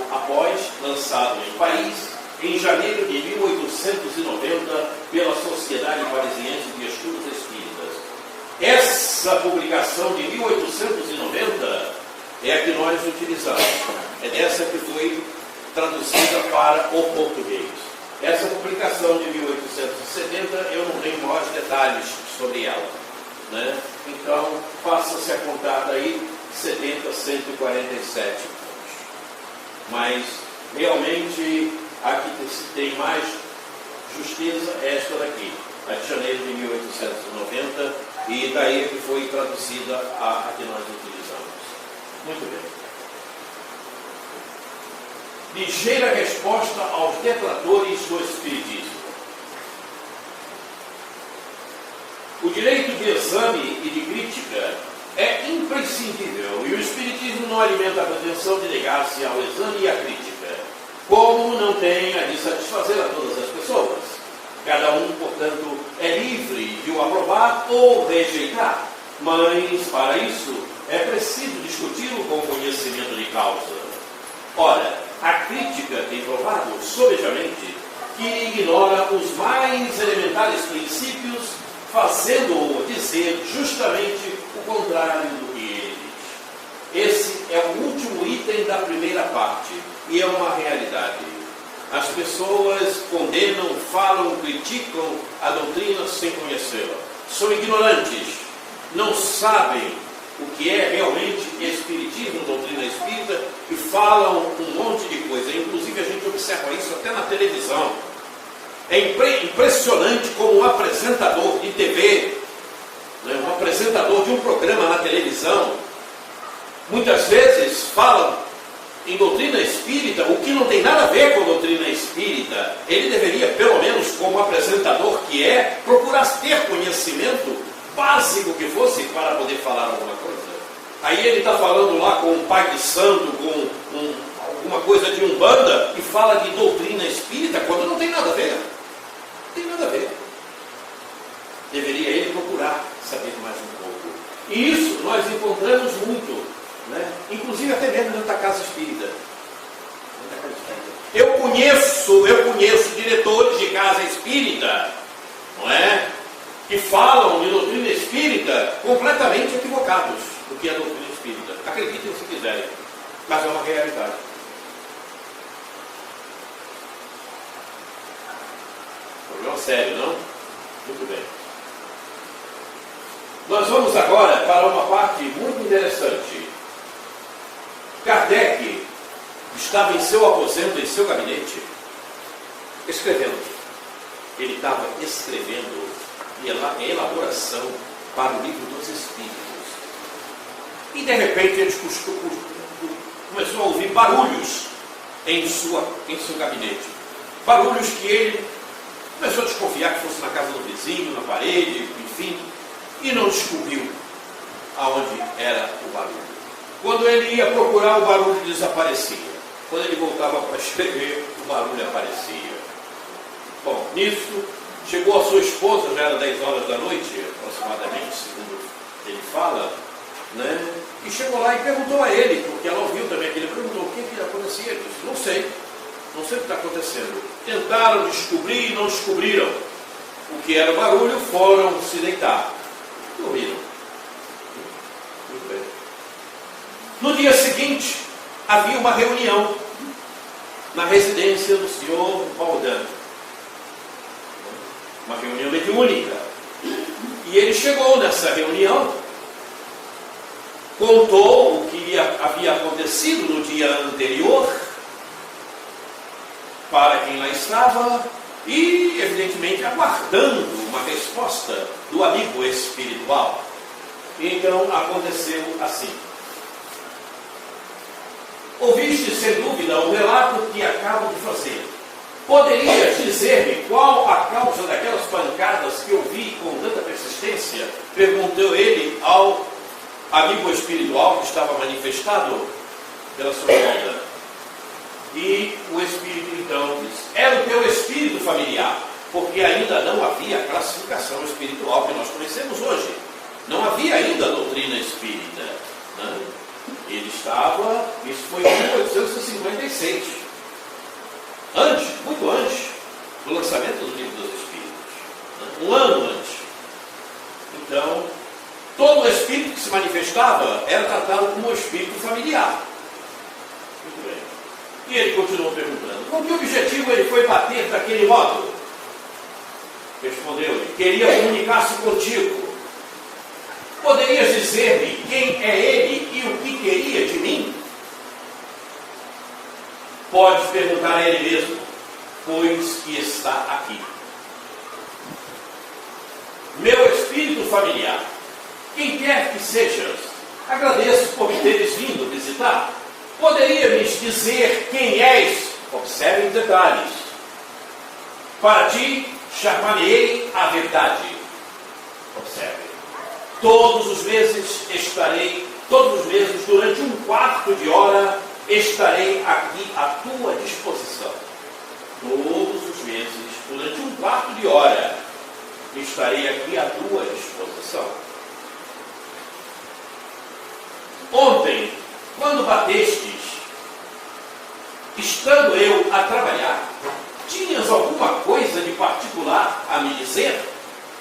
[SPEAKER 1] em Paris, em janeiro de 1890, pela Sociedade Parisiense de Estudos Espíritas. Essa publicação de 1890 é a que nós utilizamos. É dessa que foi traduzida para o português. Essa publicação de 1870, eu não tenho maiores detalhes sobre ela, né? Então, faça-se a contada aí 70, 147 pontos. Mas, realmente, a que tem mais justeza é esta daqui, a de janeiro de 1890, e daí é que foi traduzida a que nós utilizamos. Muito bem. Ligeira resposta aos detratores do Espiritismo. O direito de exame e de crítica é imprescindível e o Espiritismo não alimenta a pretensão de negar-se ao exame e à crítica, como não tem a de satisfazer a todas as pessoas. Cada um, portanto, é livre de o aprovar ou rejeitar, mas para isso é preciso discuti-lo com conhecimento de causa. Ora, a crítica tem provado sobejamente que ignora os mais elementares princípios, fazendo-o dizer justamente o contrário do que ele diz. Esse é o último item da primeira parte e é uma realidade. As pessoas condenam, falam, criticam a doutrina sem conhecê-la. São ignorantes, não sabem o que é realmente espiritismo, doutrina espírita, e falam um monte de coisa. Inclusive a gente observa isso até na televisão. É impressionante como um apresentador de TV, né, um apresentador de um programa na televisão, muitas vezes fala em doutrina espírita, o que não tem nada a ver com a doutrina espírita. Ele deveria, pelo menos como apresentador que é, procurar ter conhecimento básico que fosse para poder falar alguma coisa. Aí ele está falando lá com um pai de santo, com alguma coisa de umbanda, e fala de doutrina espírita, quando não tem nada a ver. Não tem nada a ver. Deveria ele procurar saber mais um pouco. E isso nós encontramos muito, né? Inclusive até mesmo dentro da casa espírita. Eu conheço diretores de casa espírita, não é? Que falam de doutrina espírita completamente equivocados do que é a doutrina espírita. Acreditem se quiserem, mas é uma realidade. Problema sério, não? Muito bem. Nós vamos agora para uma parte muito interessante. Kardec estava em seu aposento, em seu gabinete, escrevendo. Ele estava escrevendo em elaboração para o livro dos Espíritos. E de repente ele começou a ouvir barulhos em seu gabinete. Barulhos que ele começou a desconfiar que fosse na casa do vizinho, na parede, enfim, e não descobriu aonde era o barulho. Quando ele ia procurar, o barulho desaparecia. Quando ele voltava para escrever, o barulho aparecia. Bom, nisso, chegou a sua esposa, já era 10 horas da noite, aproximadamente, segundo ele fala, né? E chegou lá e perguntou a ele, porque ela ouviu também sei o que está acontecendo. Tentaram descobrir e não descobriram o que era o barulho, foram se deitar. Dormiram. Muito bem. No dia seguinte, havia uma reunião na residência do senhor Baldan. Uma reunião mediúnica. E ele chegou nessa reunião, contou o que havia acontecido no dia anterior para quem lá estava e, evidentemente, aguardando uma resposta do amigo espiritual. E então aconteceu assim. Ouviste, sem dúvida, o relato que acabo de fazer. Poderias dizer-me qual a causa daquelas pancadas que eu vi com tanta persistência? Perguntou ele ao amigo espiritual que estava manifestado pela sua vida. E o espírito então disse: era o teu espírito familiar, porque ainda não havia a classificação espiritual que nós conhecemos hoje. Não havia ainda a doutrina espírita, né? Ele estava, isso foi em 1856, antes, muito antes do lançamento do Livro dos Espíritos, né? Um ano antes. Então, todo o espírito que se manifestava era tratado como um espírito familiar. Muito bem. E ele continuou perguntando: com que objetivo ele foi bater daquele modo? Respondeu-lhe: queria comunicar-se contigo. Poderias dizer-me quem é ele e o que queria de mim? Podes perguntar a ele mesmo, pois que está aqui. Meu espírito familiar, quem quer que sejas, agradeço por me teres vindo visitar. Poderia-me dizer quem és? Observe os detalhes. Para ti, chamar-me-ei a verdade. Observe. Todos os meses, durante um quarto de hora, estarei aqui à tua disposição. Todos os meses, durante um quarto de hora, estarei aqui à tua disposição. Ontem, quando batestes, estando eu a trabalhar, tinhas alguma coisa de particular a me dizer?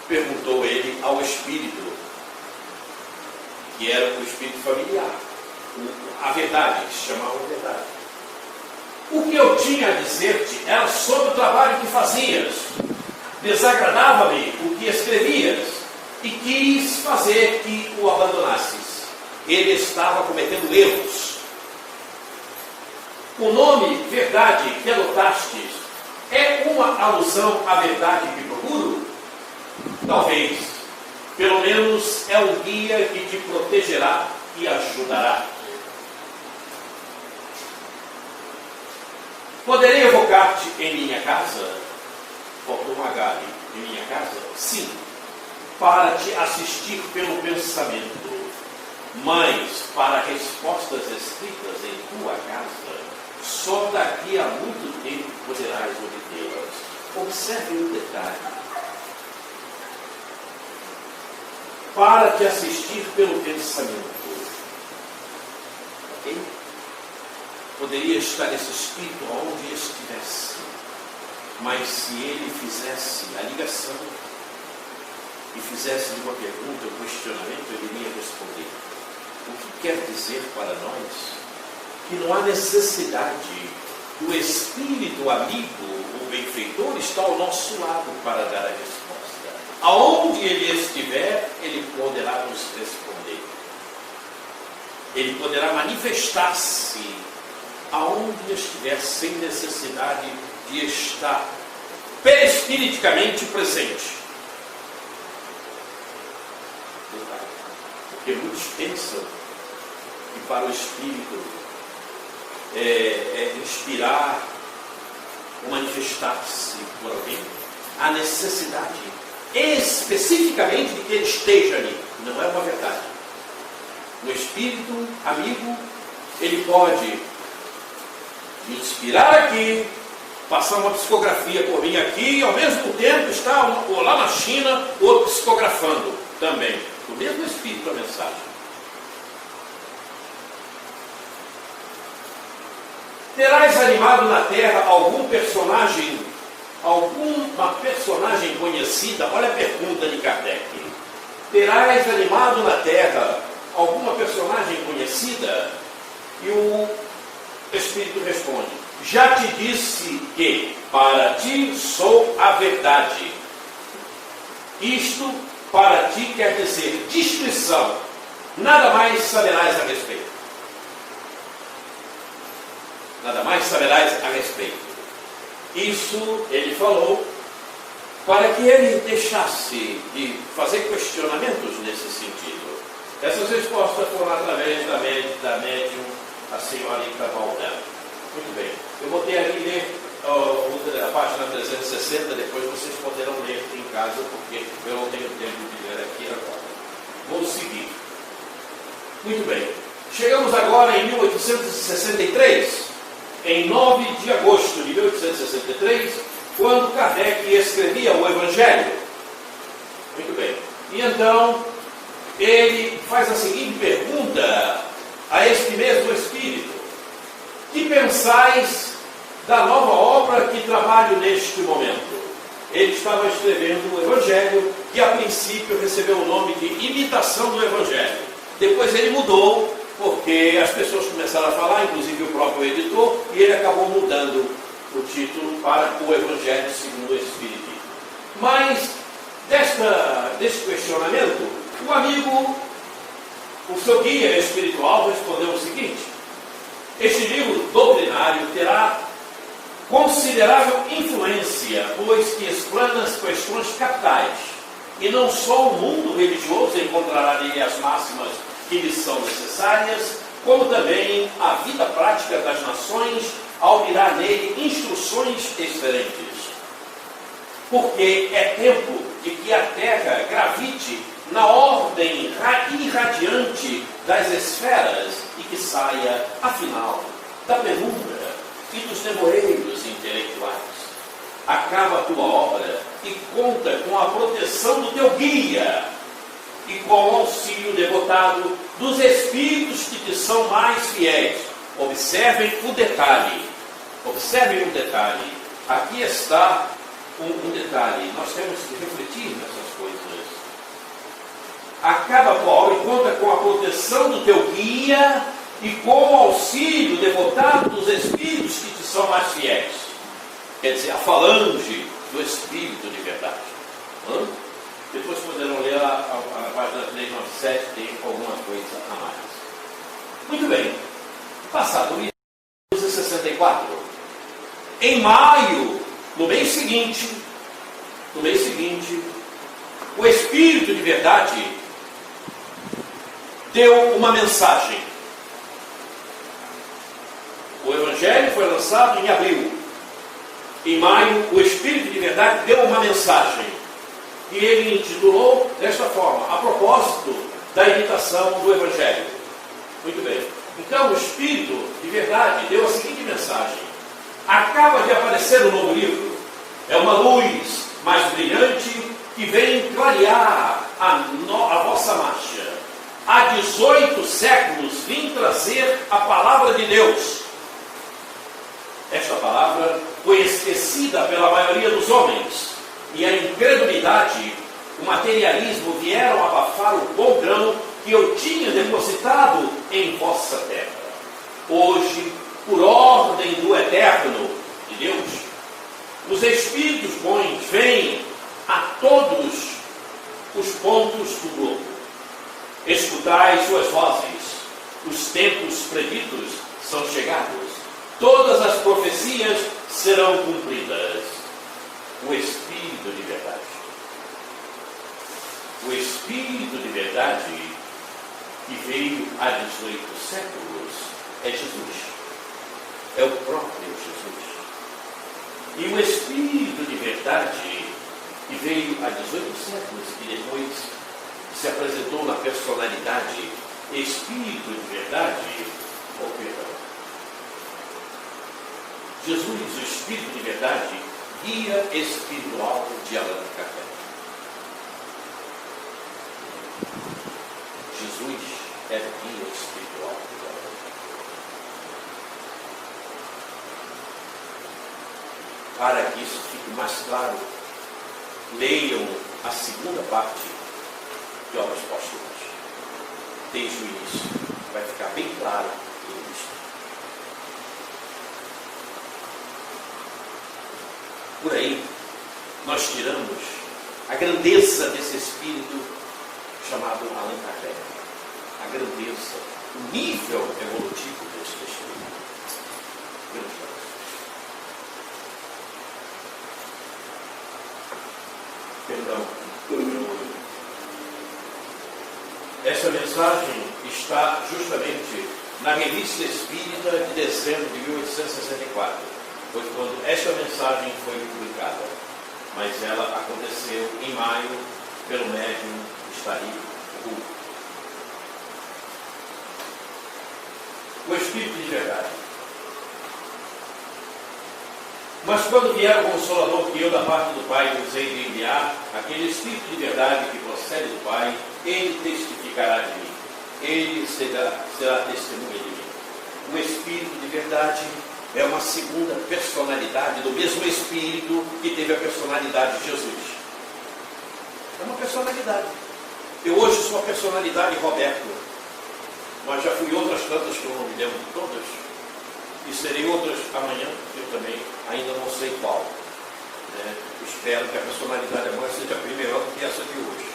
[SPEAKER 1] Perguntou ele ao espírito, que era o espírito familiar, a verdade, que se chamava a verdade. O que eu tinha a dizer-te era sobre o trabalho que fazias. Desagradava-me o que escrevias e quis fazer que o abandonasses. Ele estava cometendo erros. O nome verdade que adotastes é uma alusão à verdade que procuro? Talvez. Pelo menos é um guia que te protegerá e ajudará. Poderei evocar-te em minha casa? Faltou um H ali. Em minha casa? Sim. Para te assistir pelo pensamento. Mas para respostas escritas em tua casa, só daqui a muito tempo poderás obtê-las. Observe um detalhe. Para te assistir pelo pensamento. Ok? Poderia estar esse espírito onde estivesse, mas se ele fizesse a ligação e fizesse uma pergunta, um questionamento, ele iria responder. O que quer dizer para nós que não há necessidade do espírito amigo, o benfeitor, estar ao nosso lado para dar a resposta. Aonde ele estiver, ele poderá nos responder. Ele poderá manifestar-se aonde estiver, sem necessidade de estar perispiriticamente presente. Porque muitos pensam que para o espírito inspirar ou manifestar-se por alguém, há necessidade especificamente de que ele esteja ali. Não é uma verdade. O espírito amigo, ele pode me inspirar aqui, passar uma psicografia por mim aqui, e ao mesmo tempo estar lá na China, outro psicografando também. O mesmo espírito, a mensagem. Terás animado na terra alguma personagem conhecida? Olha a pergunta de Kardec. Terás animado na terra alguma personagem conhecida? E o Espírito responde: já te disse que para ti sou a verdade. Isto para ti quer dizer discrição. Nada mais saberás a respeito. Nada mais saberás a respeito. Isso ele falou para que ele deixasse de fazer questionamentos nesse sentido. Essas respostas foram através da médium, a senhorita Valdana. Muito bem. Eu botei ali ler a página 360, depois vocês poderão ler em casa, porque eu não tenho tempo de ler aqui agora. Vou seguir. Muito bem. Chegamos agora em 1863. Em 9 de agosto de 1863, quando Kardec escrevia o Evangelho. Muito bem. E então, ele faz a seguinte pergunta a este mesmo Espírito: que pensais da nova obra que trabalho neste momento? Ele estava escrevendo o Evangelho, que a princípio recebeu o nome de Imitação do Evangelho. Depois ele mudou, porque as pessoas começaram a falar, inclusive o próprio editor, e ele acabou mudando o título para o Evangelho segundo o Espírito. Mas, desse questionamento, o amigo, o seu guia espiritual, respondeu o seguinte: este livro doutrinário terá considerável influência, pois que explana as questões capitais, e não só o mundo religioso encontrará nele as máximas que lhes são necessárias, como também a vida prática das nações, ao mirar nele instruções excelentes. Porque é tempo de que a Terra gravite na ordem irradiante das esferas e que saia, afinal, da penumbra e dos nevoeiros intelectuais. Acaba a tua obra e conta com a proteção do teu guia e com o auxílio devotado dos espíritos que te são mais fiéis. Observem o detalhe. Observem um detalhe. Aqui está um detalhe. Nós temos que refletir nessas coisas. Acaba a tua obra e conta com a proteção do teu guia e com o auxílio devotado dos espíritos que te são mais fiéis. Quer dizer, a falange do Espírito de verdade. Depois poderão ler a página 397, tem alguma coisa a mais. Muito bem. Passado 1964, em maio, no mês seguinte, o Espírito de verdade deu uma mensagem. O Evangelho foi lançado em abril. Em maio, o Espírito de verdade deu uma mensagem. E ele intitulou desta forma: a propósito da imitação do Evangelho. Muito bem. Então, o Espírito de verdade deu a seguinte mensagem: acaba de aparecer um novo livro. É uma luz mais brilhante que vem clarear a vossa marcha. Há 18 séculos vim trazer a palavra de Deus. Esta palavra foi esquecida pela maioria dos homens, e a incredulidade, o materialismo vieram abafar o bom grão que eu tinha depositado em vossa terra. Hoje, por ordem do Eterno de Deus, os Espíritos bons vêm a todos os pontos do globo. Escutai suas vozes, os tempos preditos são chegados, todas as profecias serão cumpridas. O Espírito de verdade. O Espírito de verdade que veio há 18 séculos é Jesus. É o próprio Jesus. E o Espírito de verdade que veio há 18 séculos e depois se apresentou na personalidade Espírito de verdade, ou perdão. Jesus, o Espírito de verdade, guia espiritual de Allan Kardec. Jesus é o guia espiritual de Allan Para que isso fique mais claro, leiam a segunda parte de Obras Póstumas, desde o início. Vai ficar bem claro tudo isso. Por aí, nós tiramos a grandeza desse espírito chamado Allan Kardec. A grandeza, o nível evolutivo desse espírito. Grande. Perdão. Essa mensagem está justamente na Revista Espírita de dezembro de 1864. Foi quando esta mensagem foi publicada. Mas ela aconteceu em maio pelo médium Estari Hu. O Espírito de verdade. Mas quando vier o Consolador que eu da parte do Pai vos hei de enviar, aquele Espírito de verdade que procede do Pai, ele testificará de mim. Ele será testemunha de mim. O Espírito de verdade é uma segunda personalidade do mesmo Espírito que teve a personalidade de Jesus. É uma personalidade. Eu hoje sou a personalidade Roberto, mas já fui outras tantas que eu não me lembro de todas. E serei outras amanhã, eu também ainda não sei qual. Espero que a personalidade amanhã seja melhor do que essa de hoje.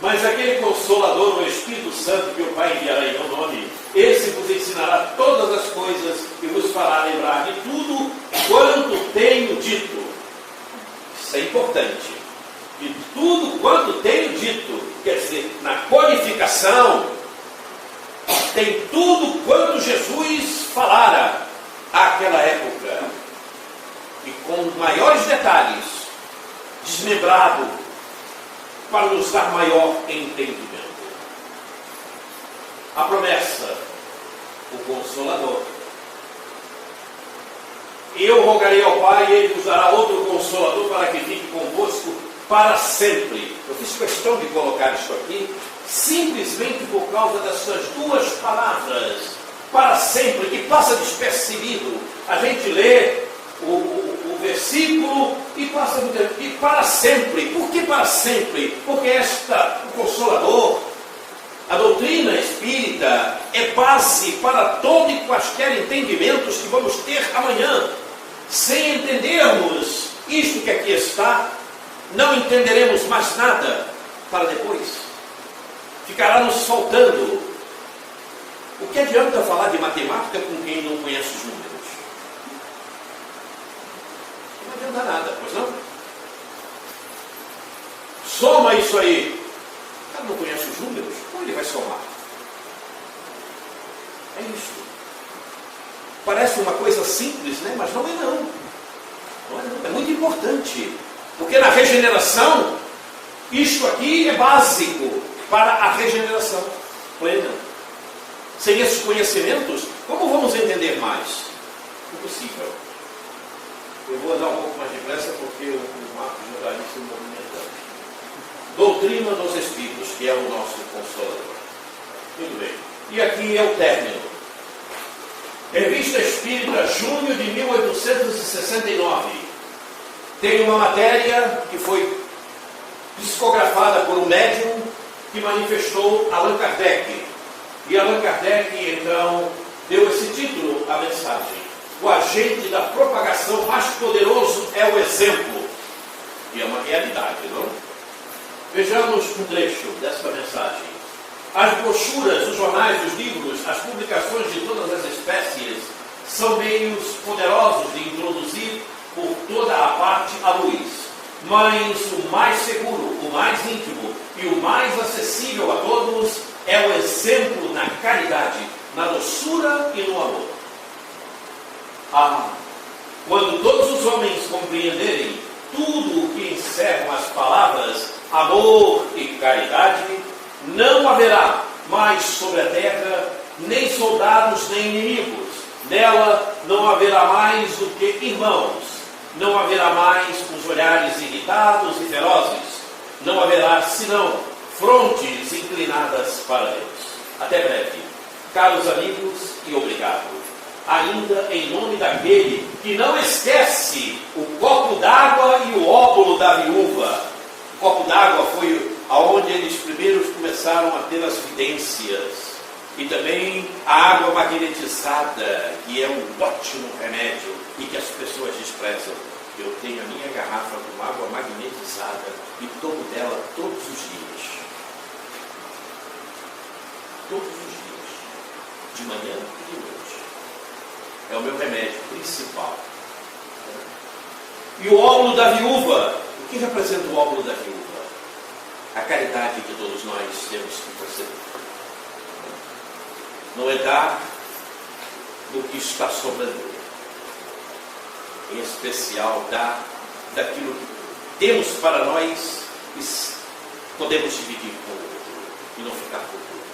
[SPEAKER 1] Mas aquele Consolador, o Espírito Santo, que o Pai enviará em meu nome, esse vos ensinará todas as coisas e vos fará lembrar de tudo quanto tenho dito. Isso é importante. De tudo quanto tenho dito. Quer dizer, na codificação, tem tudo quanto Jesus falara àquela época. E com maiores detalhes, desmembrado, para nos dar maior entendimento. A promessa, o Consolador. Eu rogarei ao Pai e Ele vos dará outro Consolador para que fique convosco para sempre. Eu fiz questão de colocar isso aqui, simplesmente por causa dessas duas palavras, para sempre, que passa despercebido. A gente lê o versículo e passa e para sempre. Por que para sempre? Porque o Consolador, a doutrina espírita, é base para todo e quaisquer entendimentos que vamos ter amanhã. Sem entendermos isto que aqui está, não entenderemos mais nada para depois. Ficará nos faltando. O que adianta falar de matemática com quem não conhece os números? Não adianta nada, pois não? Soma isso aí. O cara não conhece os números, como ele vai somar? É isso. Parece uma coisa simples, né? Mas não é não. Não é não. É muito importante. Porque na regeneração, isto aqui é básico para a regeneração plena. Sem esses conhecimentos, como vamos entender mais? Impossível. Eu vou andar um pouco mais depressa porque o Marcos já está se movimentando. Doutrina dos Espíritos, que é o nosso Consolador. Muito bem. E aqui é o término. Revista Espírita, junho de 1869. Tem uma matéria que foi psicografada por um médium que manifestou Allan Kardec. E Allan Kardec, então, deu esse título à mensagem. O agente da propagação mais poderoso é o exemplo. E é uma realidade, não? Vejamos um trecho desta mensagem. As brochuras, os jornais, os livros, as publicações de todas as espécies são meios poderosos de introduzir por toda a parte a luz. Mas o mais seguro, o mais íntimo e o mais acessível a todos é o exemplo na caridade, na doçura e no amor. Quando todos os homens compreenderem tudo o que encerram as palavras amor e caridade, não haverá mais sobre a terra nem soldados nem inimigos. Nela não haverá mais do que irmãos. Não haverá mais os olhares irritados e ferozes. Não haverá senão frontes inclinadas para Deus. Até breve. caros amigos, e obrigado. Ainda em nome daquele que não esquece o copo d'água e o óbolo da viúva. O copo d'água foi aonde eles primeiros começaram a ter as vidências. E também a água magnetizada, que é um ótimo remédio e que as pessoas desprezam. Eu tenho a minha garrafa com água magnetizada e tomo dela todos os dias. Todos os dias. De manhã e de noite. É o meu remédio principal. E o óbolo da viúva. O que representa o óbolo da viúva? A caridade que todos nós temos que fazer. Não é dar do que está sobrando. Em especial, dar daquilo que temos para nós e podemos dividir com o outro e não ficar com tudo.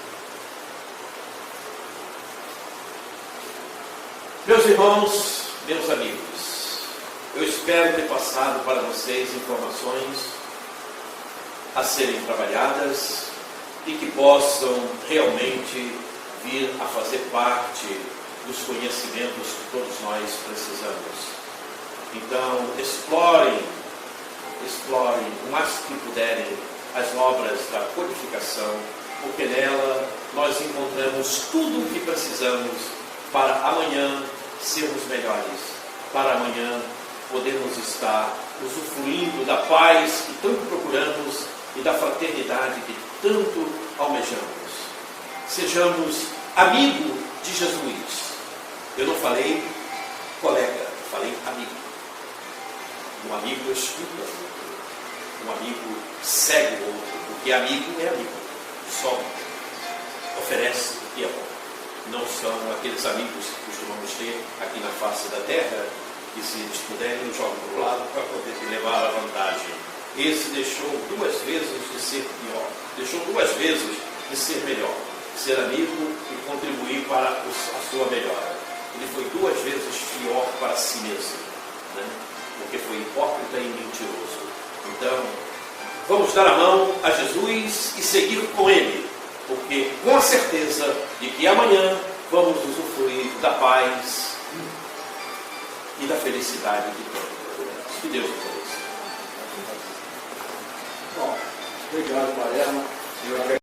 [SPEAKER 1] Meus irmãos, meus amigos, eu espero ter passado para vocês informações a serem trabalhadas e que possam realmente vir a fazer parte dos conhecimentos que todos nós precisamos. Então, explorem o máximo que puderem as obras da codificação, porque nela nós encontramos tudo o que precisamos para amanhã sermos melhores, para amanhã podermos estar usufruindo da paz que tanto procuramos e da fraternidade que tanto almejamos. Sejamos amigo de Jesus. Eu não falei colega, falei amigo. Um amigo escuta o outro. Um amigo segue o outro. Porque amigo é amigo. Só oferece o que é bom. Não são aqueles amigos que costumamos ter aqui na face da terra, que se eles puderem, jogam para o lado para poder levar a vantagem. Esse deixou 2 vezes de ser pior. Deixou 2 vezes de ser melhor. Ser amigo e contribuir para a sua melhora. Ele foi 2 vezes pior para si mesmo, né? Porque foi hipócrita e mentiroso. Então, vamos dar a mão a Jesus e seguir com Ele, porque com a certeza de que amanhã vamos usufruir da paz e da felicidade de todos. Que Deus nos abençoe.
[SPEAKER 2] Bom, obrigado, Mariana.